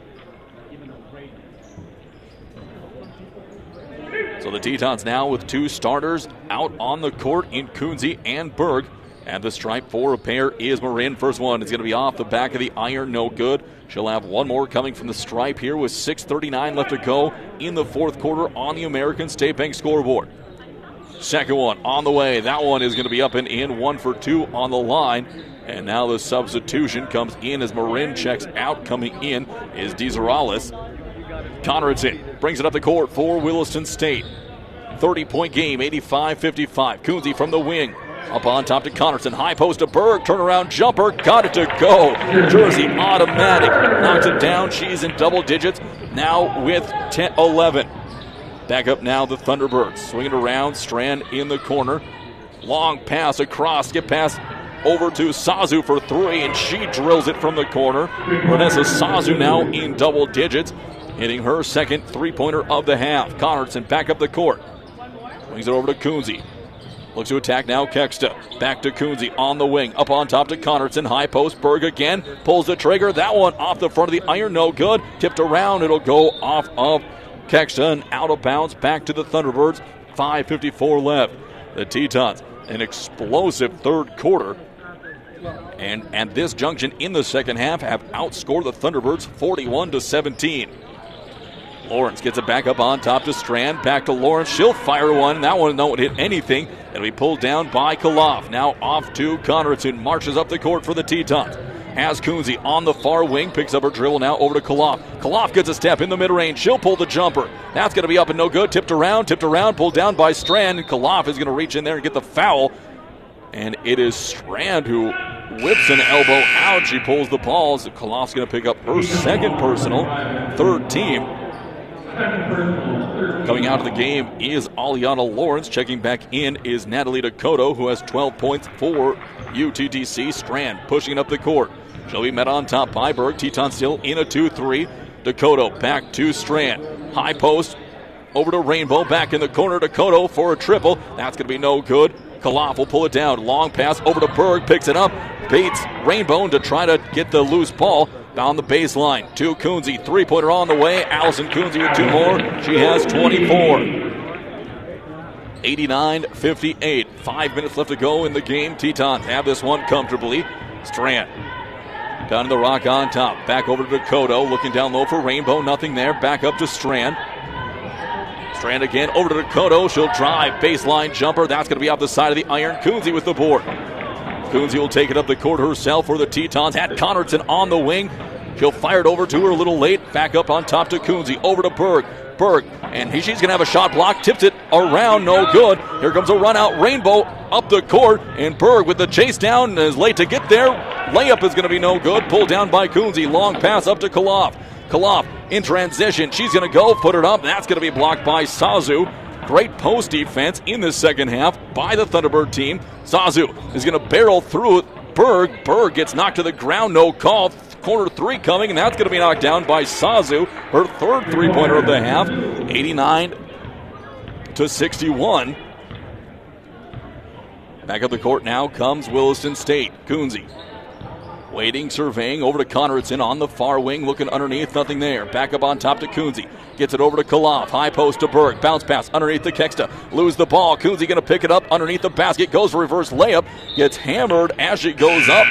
So the Tetons now with 2 starters out on the court in Kunze and Berg. And the stripe for a pair is Marin. First one is going to be off the back of the iron. No good. She'll have one more coming from the stripe here with 6:39 left to go in the fourth quarter on the American State Bank scoreboard. Second one on the way. That one is going to be up and in. 1 for 2 on the line. And now the substitution comes in as Marin checks out. Coming in is DeZorales. Conradson brings it up the court for Williston State. 30-point game, 85-55. Kunze from the wing. Up on top to Conradson. High post to Berg. Turnaround jumper. Got it to go. Jersey automatic. Knocks it down. She's in double digits. Now with 11. Back up now the Thunderbirds. Swinging around. Strand in the corner. Long pass across. Get pass over to Sazu for 3. And she drills it from the corner. Vanessa Sazu now in double digits. Hitting her second three-pointer of the half. Conradson back up the court. Swings it over to Kunze. Looks to attack now Keksta. Back to Kunze on the wing. Up on top to Conradson. High post. Berg again. Pulls the trigger. That one off the front of the iron. No good. Tipped around. It'll go off of Keksta and out of bounds. Back to the Thunderbirds. 5:54 left. The Tetons, an explosive third quarter. And at this junction in the second half have outscored the Thunderbirds 41-17. Lawrence gets it back up on top to Strand. Back to Lawrence. She'll fire one. That one don't hit anything. It'll be pulled down by Koloff. Now off to Conradson. Marches up the court for the Tetons. Has Kunze on the far wing. Picks up her dribble now over to Koloff. Koloff gets a step in the mid-range. She'll pull the jumper. That's going to be up and no good. Tipped around. Pulled down by Strand. And Koloff is going to reach in there and get the foul. And it is Strand who whips an elbow out. She pulls the ball. So Koloff's going to pick up her second personal. Third team. Coming out of the game is Aliana Lawrence. Checking back in is Natalie Dakota, who has 12 points for UTDC. Strand pushing it up the court. She'll be met on top by Berg. Teton still in a 2-3. Dakota back to Strand. High post over to Rainbow. Back in the corner. Dakota for a triple. That's going to be no good. Koloff will pull it down. Long pass over to Berg. Picks it up. Bates Rainbow to try to get the loose ball. Down the baseline to Kunze. Three-pointer on the way. Allison Kunze with 2 more. She has 24. 89-58. 5 minutes left to go in the game. Tetons have this one comfortably. Strand down to the rock on top. Back over to Dakota. Looking down low for Rainbow. Nothing there. Back up to Strand. Strand again over to Dakota. She'll drive. Baseline jumper. That's going to be off the side of the iron. Kunze with the board. Kunze will take it up the court herself for the Tetons. Had Conradson on the wing. She'll fire it over to her a little late. Back up on top to Coonsey. Over to Berg. And she's going to have a shot block. Tips it around. No good. Here comes a run out. Rainbow up the court. And Berg with the chase down is late to get there. Layup is going to be no good. Pulled down by Coonsey. Long pass up to Koloff. Koloff in transition. She's going to go. Put it up. That's going to be blocked by Sazu. Great post defense in the second half by the Thunderbird team. Sazu is going to barrel through Berg. Berg gets knocked to the ground. No call. Corner three coming, and that's going to be knocked down by Sazu. Her third three-pointer of the half. 89-61. Back up the court now comes Williston State. Coonsey waiting, surveying, over to Conradson on the far wing, looking underneath, nothing there. Back up on top to Coonsey. Gets it over to Koloff. High post to Berg. Bounce pass underneath the Kexta. Lose the ball. Coonsey going to pick it up underneath the basket. Goes for reverse layup. Gets hammered as she goes up.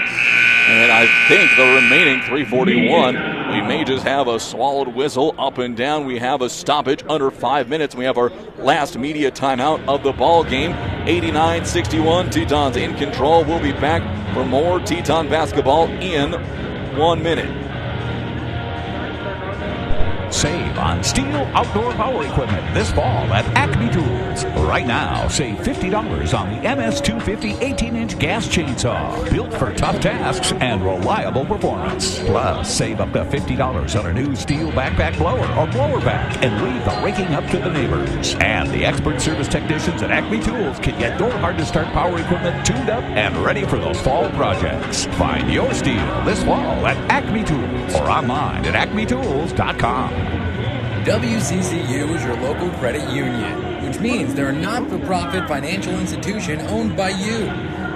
And I think the remaining 3:41, we may just have a swallowed whistle up and down. We have a stoppage under 5 minutes. We have our last media timeout of the ball game. 89-61. Tetons in control. We'll be back for more Teton basketball in 1 minute. Save on STIHL outdoor power equipment this fall at Acme Tools. Right now, save $50 on the MS250 18-inch gas chainsaw. Built for tough tasks and reliable performance. Plus, save up to $50 on a new STIHL backpack blower or blower vac and leave the raking up to the neighbors. And the expert service technicians at Acme Tools can get your hard-to-start power equipment tuned up and ready for those fall projects. Find your STIHL this fall at Acme Tools or online at acmetools.com. WCCU is your local credit union, which means they're a not-for-profit financial institution owned by you.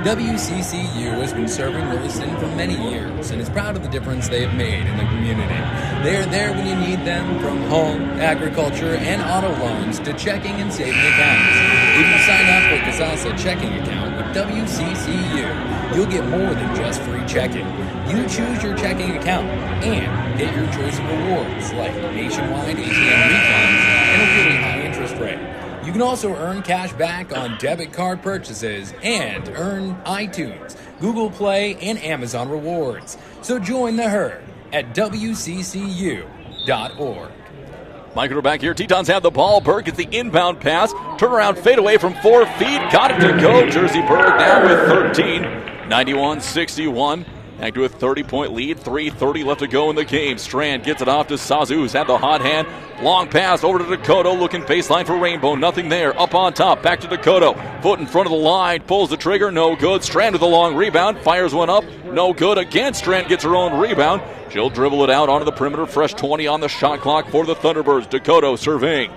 WCCU has been serving Williston for many years and is proud of the difference they have made in the community. They are there when you need them, from home, agriculture, and auto loans to checking and saving accounts. If you sign up for Casasa checking account with WCCU, you'll get more than just free checking. You choose your checking account and get your choice of rewards like nationwide ATM refunds and a really high interest rate. You can also earn cash back on debit card purchases and earn iTunes, Google Play, and Amazon rewards. So join the herd at WCCU.org. Mike, we're back here. Tetons have the ball. Berg gets the inbound pass. Turnaround fadeaway from 4 feet. Got it to go. Jersey Berg down with 13. 91-61. Back to a 30-point lead. 3:30 left to go in the game. Strand gets it off to Sazu, who's had the hot hand. Long pass over to Dakota, looking baseline for Rainbow. Nothing there. Up on top. Back to Dakota. Foot in front of the line. Pulls the trigger. No good. Strand with a long rebound. Fires one up. No good. Again, Strand gets her own rebound. She'll dribble it out onto the perimeter. Fresh 20 on the shot clock for the Thunderbirds. Dakota surveying.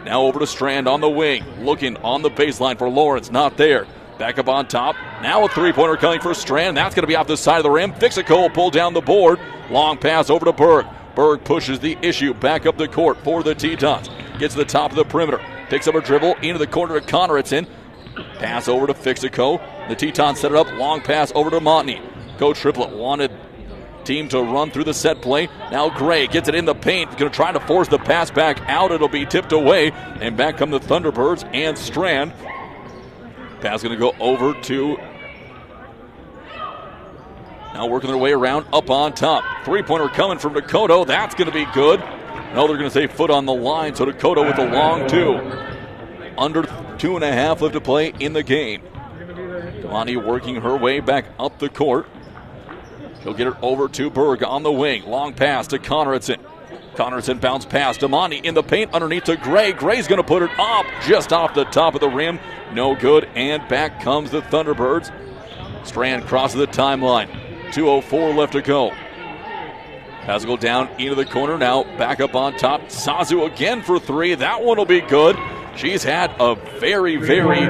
Now over to Strand on the wing. Looking on the baseline for Lawrence. Not there. Back up on top. Now a three-pointer coming for Strand. That's going to be off the side of the rim. Fixico will pull down the board. Long pass over to Berg. Berg pushes the issue back up the court for the Tetons. Gets to the top of the perimeter. Picks up a dribble into the corner to Conradson. Pass over to Fixico. The Tetons set it up. Long pass over to Montney. Coach Triplett wanted team to run through the set play. Now Gray gets it in the paint. Going to try to force the pass back out. It'll be tipped away. And back come the Thunderbirds and Strand. Pass going to go over to, now working their way around up on top. Three-pointer coming from Dakota. That's going to be good. No, they're going to say foot on the line. So Dakota with a long two. Under 2.5 left to play in the game. Devani working her way back up the court. She'll get it over to Berg on the wing. Long pass to Conradson. Conradson bounce pass to Monty in the paint underneath to Gray. Gray's going to put it up just off the top of the rim. No good, and back comes the Thunderbirds. Strand crosses the timeline. 2:04 left to go. Pass will go down into the corner now. Back up on top. Sazu again for three. That one will be good. She's had a very, very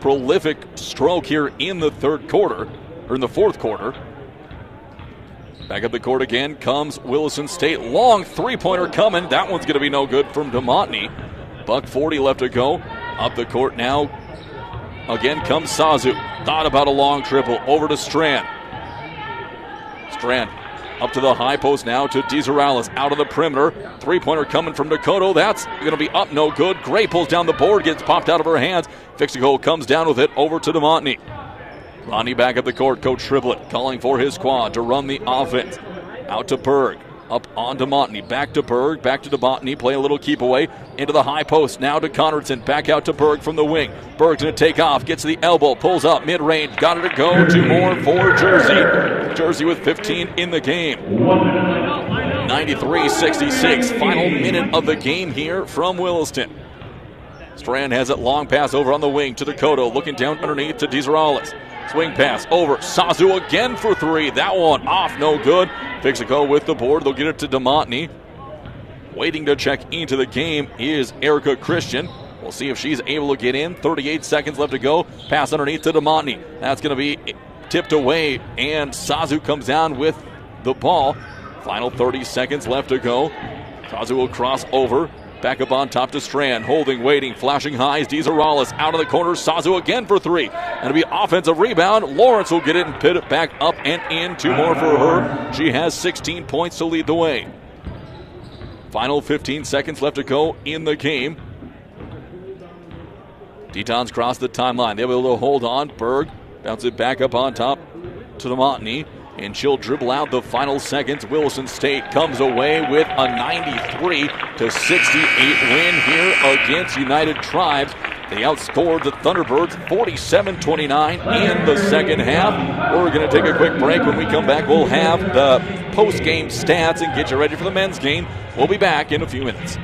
prolific stroke here in the third quarter, or in the fourth quarter. Back up the court again comes Williston State. Long three-pointer coming. That one's going to be no good from DeMontney. $1:40 left to go. Up the court now. Again comes Sazu. Thought about a long triple. Over to Strand. Strand up to the high post now to DeZorales. Out of the perimeter. Three-pointer coming from Dakota. That's going to be up, no good. Gray pulls down the board. Gets popped out of her hands. Fixico comes down with it over to DeMontney. Ronnie back up the court. Coach Triplett calling for his squad to run the offense. Out to Berg. Up on DeMontney. Back to Berg. Back to DeMontney. Play a little keep away. Into the high post. Now to Conradson. Back out to Berg from the wing. Berg's going to take off. Gets to the elbow. Pulls up. Mid-range. Got it to go. 2 more for Jersey. Jersey with 15 in the game. 93-66. Final minute of the game here from Williston. Strand has it. Long pass over on the wing to Dakota. Looking down underneath to DeZorales. Swing pass over. Sazu again for 3. That one off. No good. Fixico with the board. They'll get it to DeMontney. Waiting to check into the game is Erica Christian. We'll see if she's able to get in. 38 seconds left to go. Pass underneath to DeMontney. That's going to be tipped away, and Sazu comes down with the ball. Final 30 seconds left to go. Sazu will cross over. Back up on top to Strand. Holding, waiting, flashing highs. DeZorales out of the corner. Sazu again for 3. And it'll be offensive rebound. Lawrence will get it and pit it back up and in. 2 more for her. She has 16 points to lead the way. Final 15 seconds left to go in the game. Tetons cross the timeline. They'll be able to hold on. Berg bounce it back up on top to DeMontney. And she'll dribble out the final seconds. Williston State comes away with a 93-68 win here against United Tribes. They outscored the Thunderbirds 47-29 in the second half. We're going to take a quick break. When we come back, we'll have the post-game stats and get you ready for the men's game. We'll be back in a few minutes.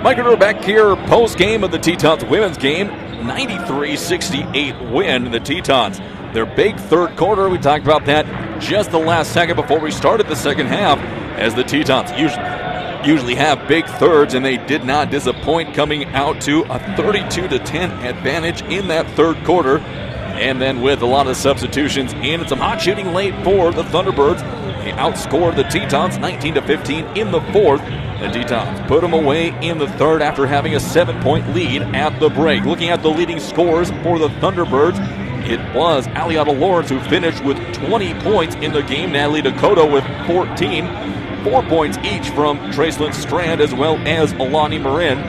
Mike and back here, post-game of the Tetons women's game, 93-68 win. The Tetons, their big third quarter, we talked about that just the last second before we started the second half, as the Tetons usually have big thirds, and they did not disappoint, coming out to a 32-10 advantage in that third quarter. And then with a lot of substitutions in and some hot shooting late for the Thunderbirds, they outscored the Tetons 19-15 in the fourth. The Tetons put them away in the third after having a 7-point lead at the break. Looking at the leading scores for the Thunderbirds, it was Aliata Lawrence who finished with 20 points in the game. Natalie Dakota with 14. 4 points each from Tracelyn Strand as well as Alani Marin.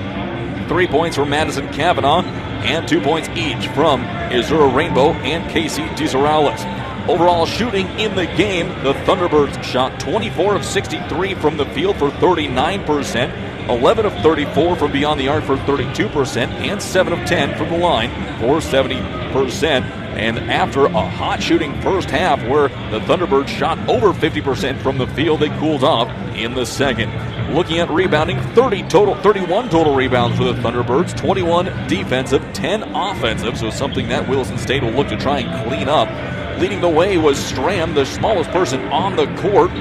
3 points from Madison Kavanaugh and 2 points each from Azura Rainbow and Casey DeSorales. Overall shooting in the game, the Thunderbirds shot 24 of 63 from the field for 39%, 11 of 34 from beyond the arc for 32%, and 7 of 10 from the line for 70%. And after a hot shooting first half where the Thunderbirds shot over 50% from the field, they cooled off in the second. Looking at rebounding, 31 total rebounds for the Thunderbirds, 21 defensive, 10 offensive, so something that Williston State will look to try and clean up. Leading the way was Stram, the smallest person on the court,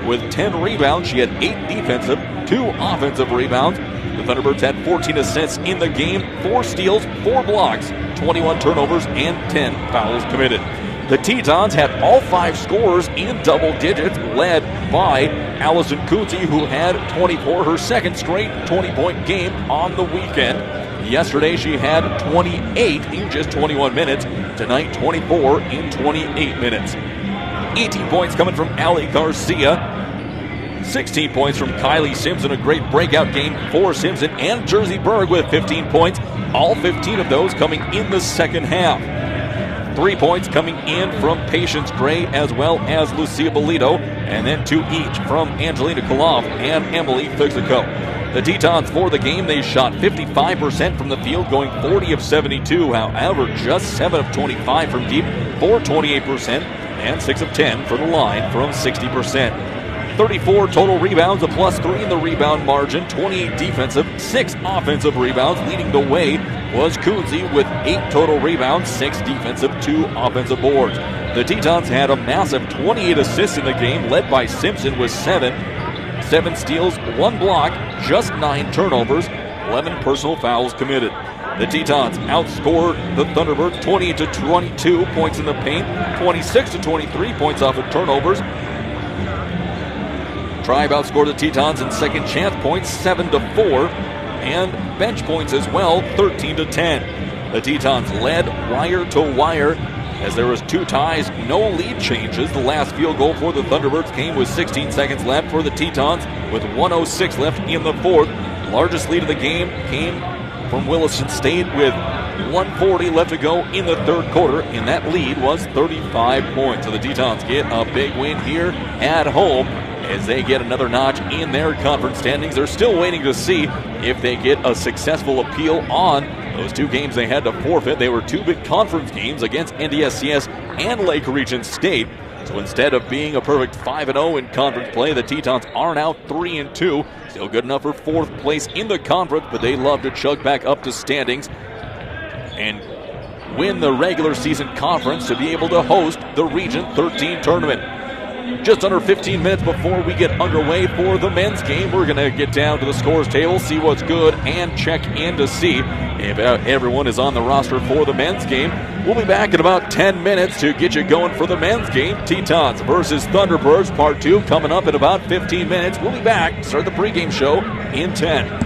with 10 rebounds. She had 8 defensive, 2 offensive rebounds. The Thunderbirds had 14 assists in the game, 4 steals, 4 blocks, 21 turnovers, and 10 fouls committed. The Tetons had all 5 scorers in double digits, led by Allison Coonsey, who had 24, her second straight 20-point game on the weekend. Yesterday, she had 28 in just 21 minutes. Tonight, 24 in 28 minutes. 18 points coming from Allie Garcia. 16 points from Kylie Simpson, a great breakout game for Simpson, and Jersey Berg with 15 points, all 15 of those coming in the second half. 3 points coming in from Patience Gray as well as Lucia Bolito, and then 2 each from Angelina Koloff and Emily Fixico. The Tetons for the game, they shot 55% from the field, going 40 of 72. However, just 7 of 25 from deep for 28%, and 6 of 10 for the line from 60%. 34 total rebounds, a +3 in the rebound margin, 28 defensive, 6 offensive rebounds. Leading the way was Coonsey with 8 total rebounds, 6 defensive, 2 offensive boards. The Tetons had a massive 28 assists in the game, led by Simpson with 7 steals, 1 block, just 9 turnovers, 11 personal fouls committed. The Tetons outscored the Thunderbirds 28-22 points in the paint, 26-23 points off of turnovers. Tribe outscored the Tetons in second chance points 7-4, and bench points as well 13-10. The Tetons led wire to wire as there was 2 ties, no lead changes. The last field goal for the Thunderbirds came with 16 seconds left for the Tetons, with 1:06 left in the fourth. Largest lead of the game came from Williston State with 1:40 left to go in the third quarter, and that lead was 35 points. So the Tetons get a big win here at home as they get another notch in their conference standings. They're still waiting to see if they get a successful appeal on those 2 games they had to forfeit. They were 2 big conference games against NDSCS and Lake Region State. So instead of being a perfect 5-0 in conference play, the Tetons are now 3-2. Still good enough for 4th place in the conference, but they love to chug back up to standings and win the regular season conference to be able to host the Region 13 tournament. Just under 15 minutes before we get underway for the men's game, we're going to get down to the scores table, see what's good, and check in to see if everyone is on the roster for the men's game. We'll be back in about 10 minutes to get you going for the men's game. Tetons versus Thunderbirds, part 2, coming up in about 15 minutes. We'll be back to start the pregame show in 10.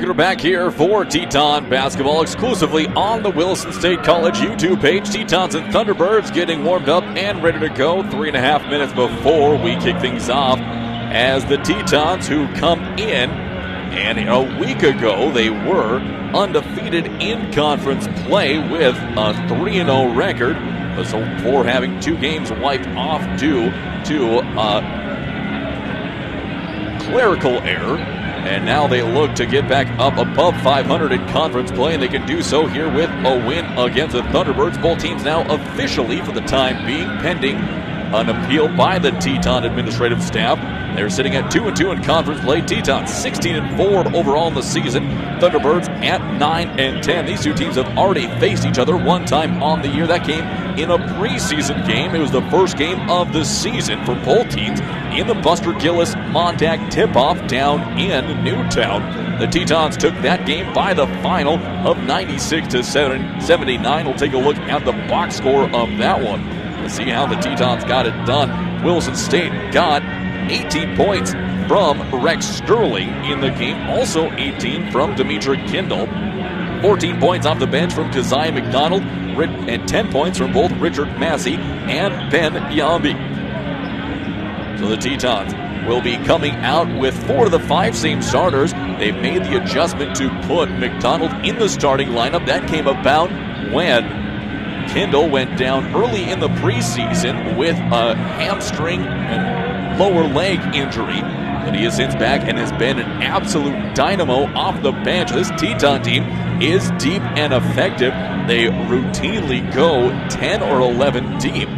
Schweigert back here for Teton basketball exclusively on the Williston State College YouTube page. Tetons and Thunderbirds getting warmed up and ready to go 3.5 minutes before we kick things off as the Tetons, who come in, and a week ago they were undefeated in conference play with a 3-0 record before having 2 games wiped off due to clerical error. And now they look to get back up above 500 in conference play, and they can do so here with a win against the Thunderbirds. Both teams now officially, for the time being, pending an appeal by the Teton administrative staff. They're sitting at 2-2 in conference play. Teton 16-4 overall in the season. Thunderbirds at 9-10. These two teams have already faced each other one time on the year. That came in a preseason game. It was the first game of the season for both teams in the Buster Gillis Montague tip-off down in Newtown. The Tetons took that game by the final of 96-79. We'll take a look at the box score of that one to see how the Tetons got it done. Wilson State got 18 points from Rex Sterling in the game. Also 18 from Demetra Kindle. 14 points off the bench from Keziah McDonald. And 10 points from both Richard Massey and Ben Yambi. So the Tetons will be coming out with 4 of the 5 same starters. They've made the adjustment to put McDonald in the starting lineup. That came about when Kindle went down early in the preseason with a hamstring and lower leg injury. But he is since back and has been an absolute dynamo off the bench. This Teton team is deep and effective. They routinely go 10 or 11 deep.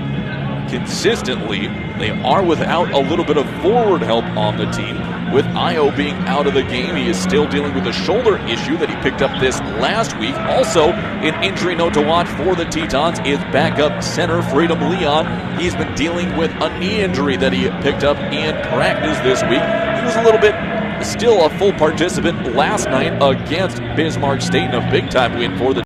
Consistently, they are without a little bit of forward help on the team. With Io being out of the game, he is still dealing with a shoulder issue that he picked up this last week. Also, an injury note to watch for the Tetons is backup center Freedom Leon. He's been dealing with a knee injury that he picked up in practice this week. He was a little bit still a full participant last night against Bismarck State in a big-time win for the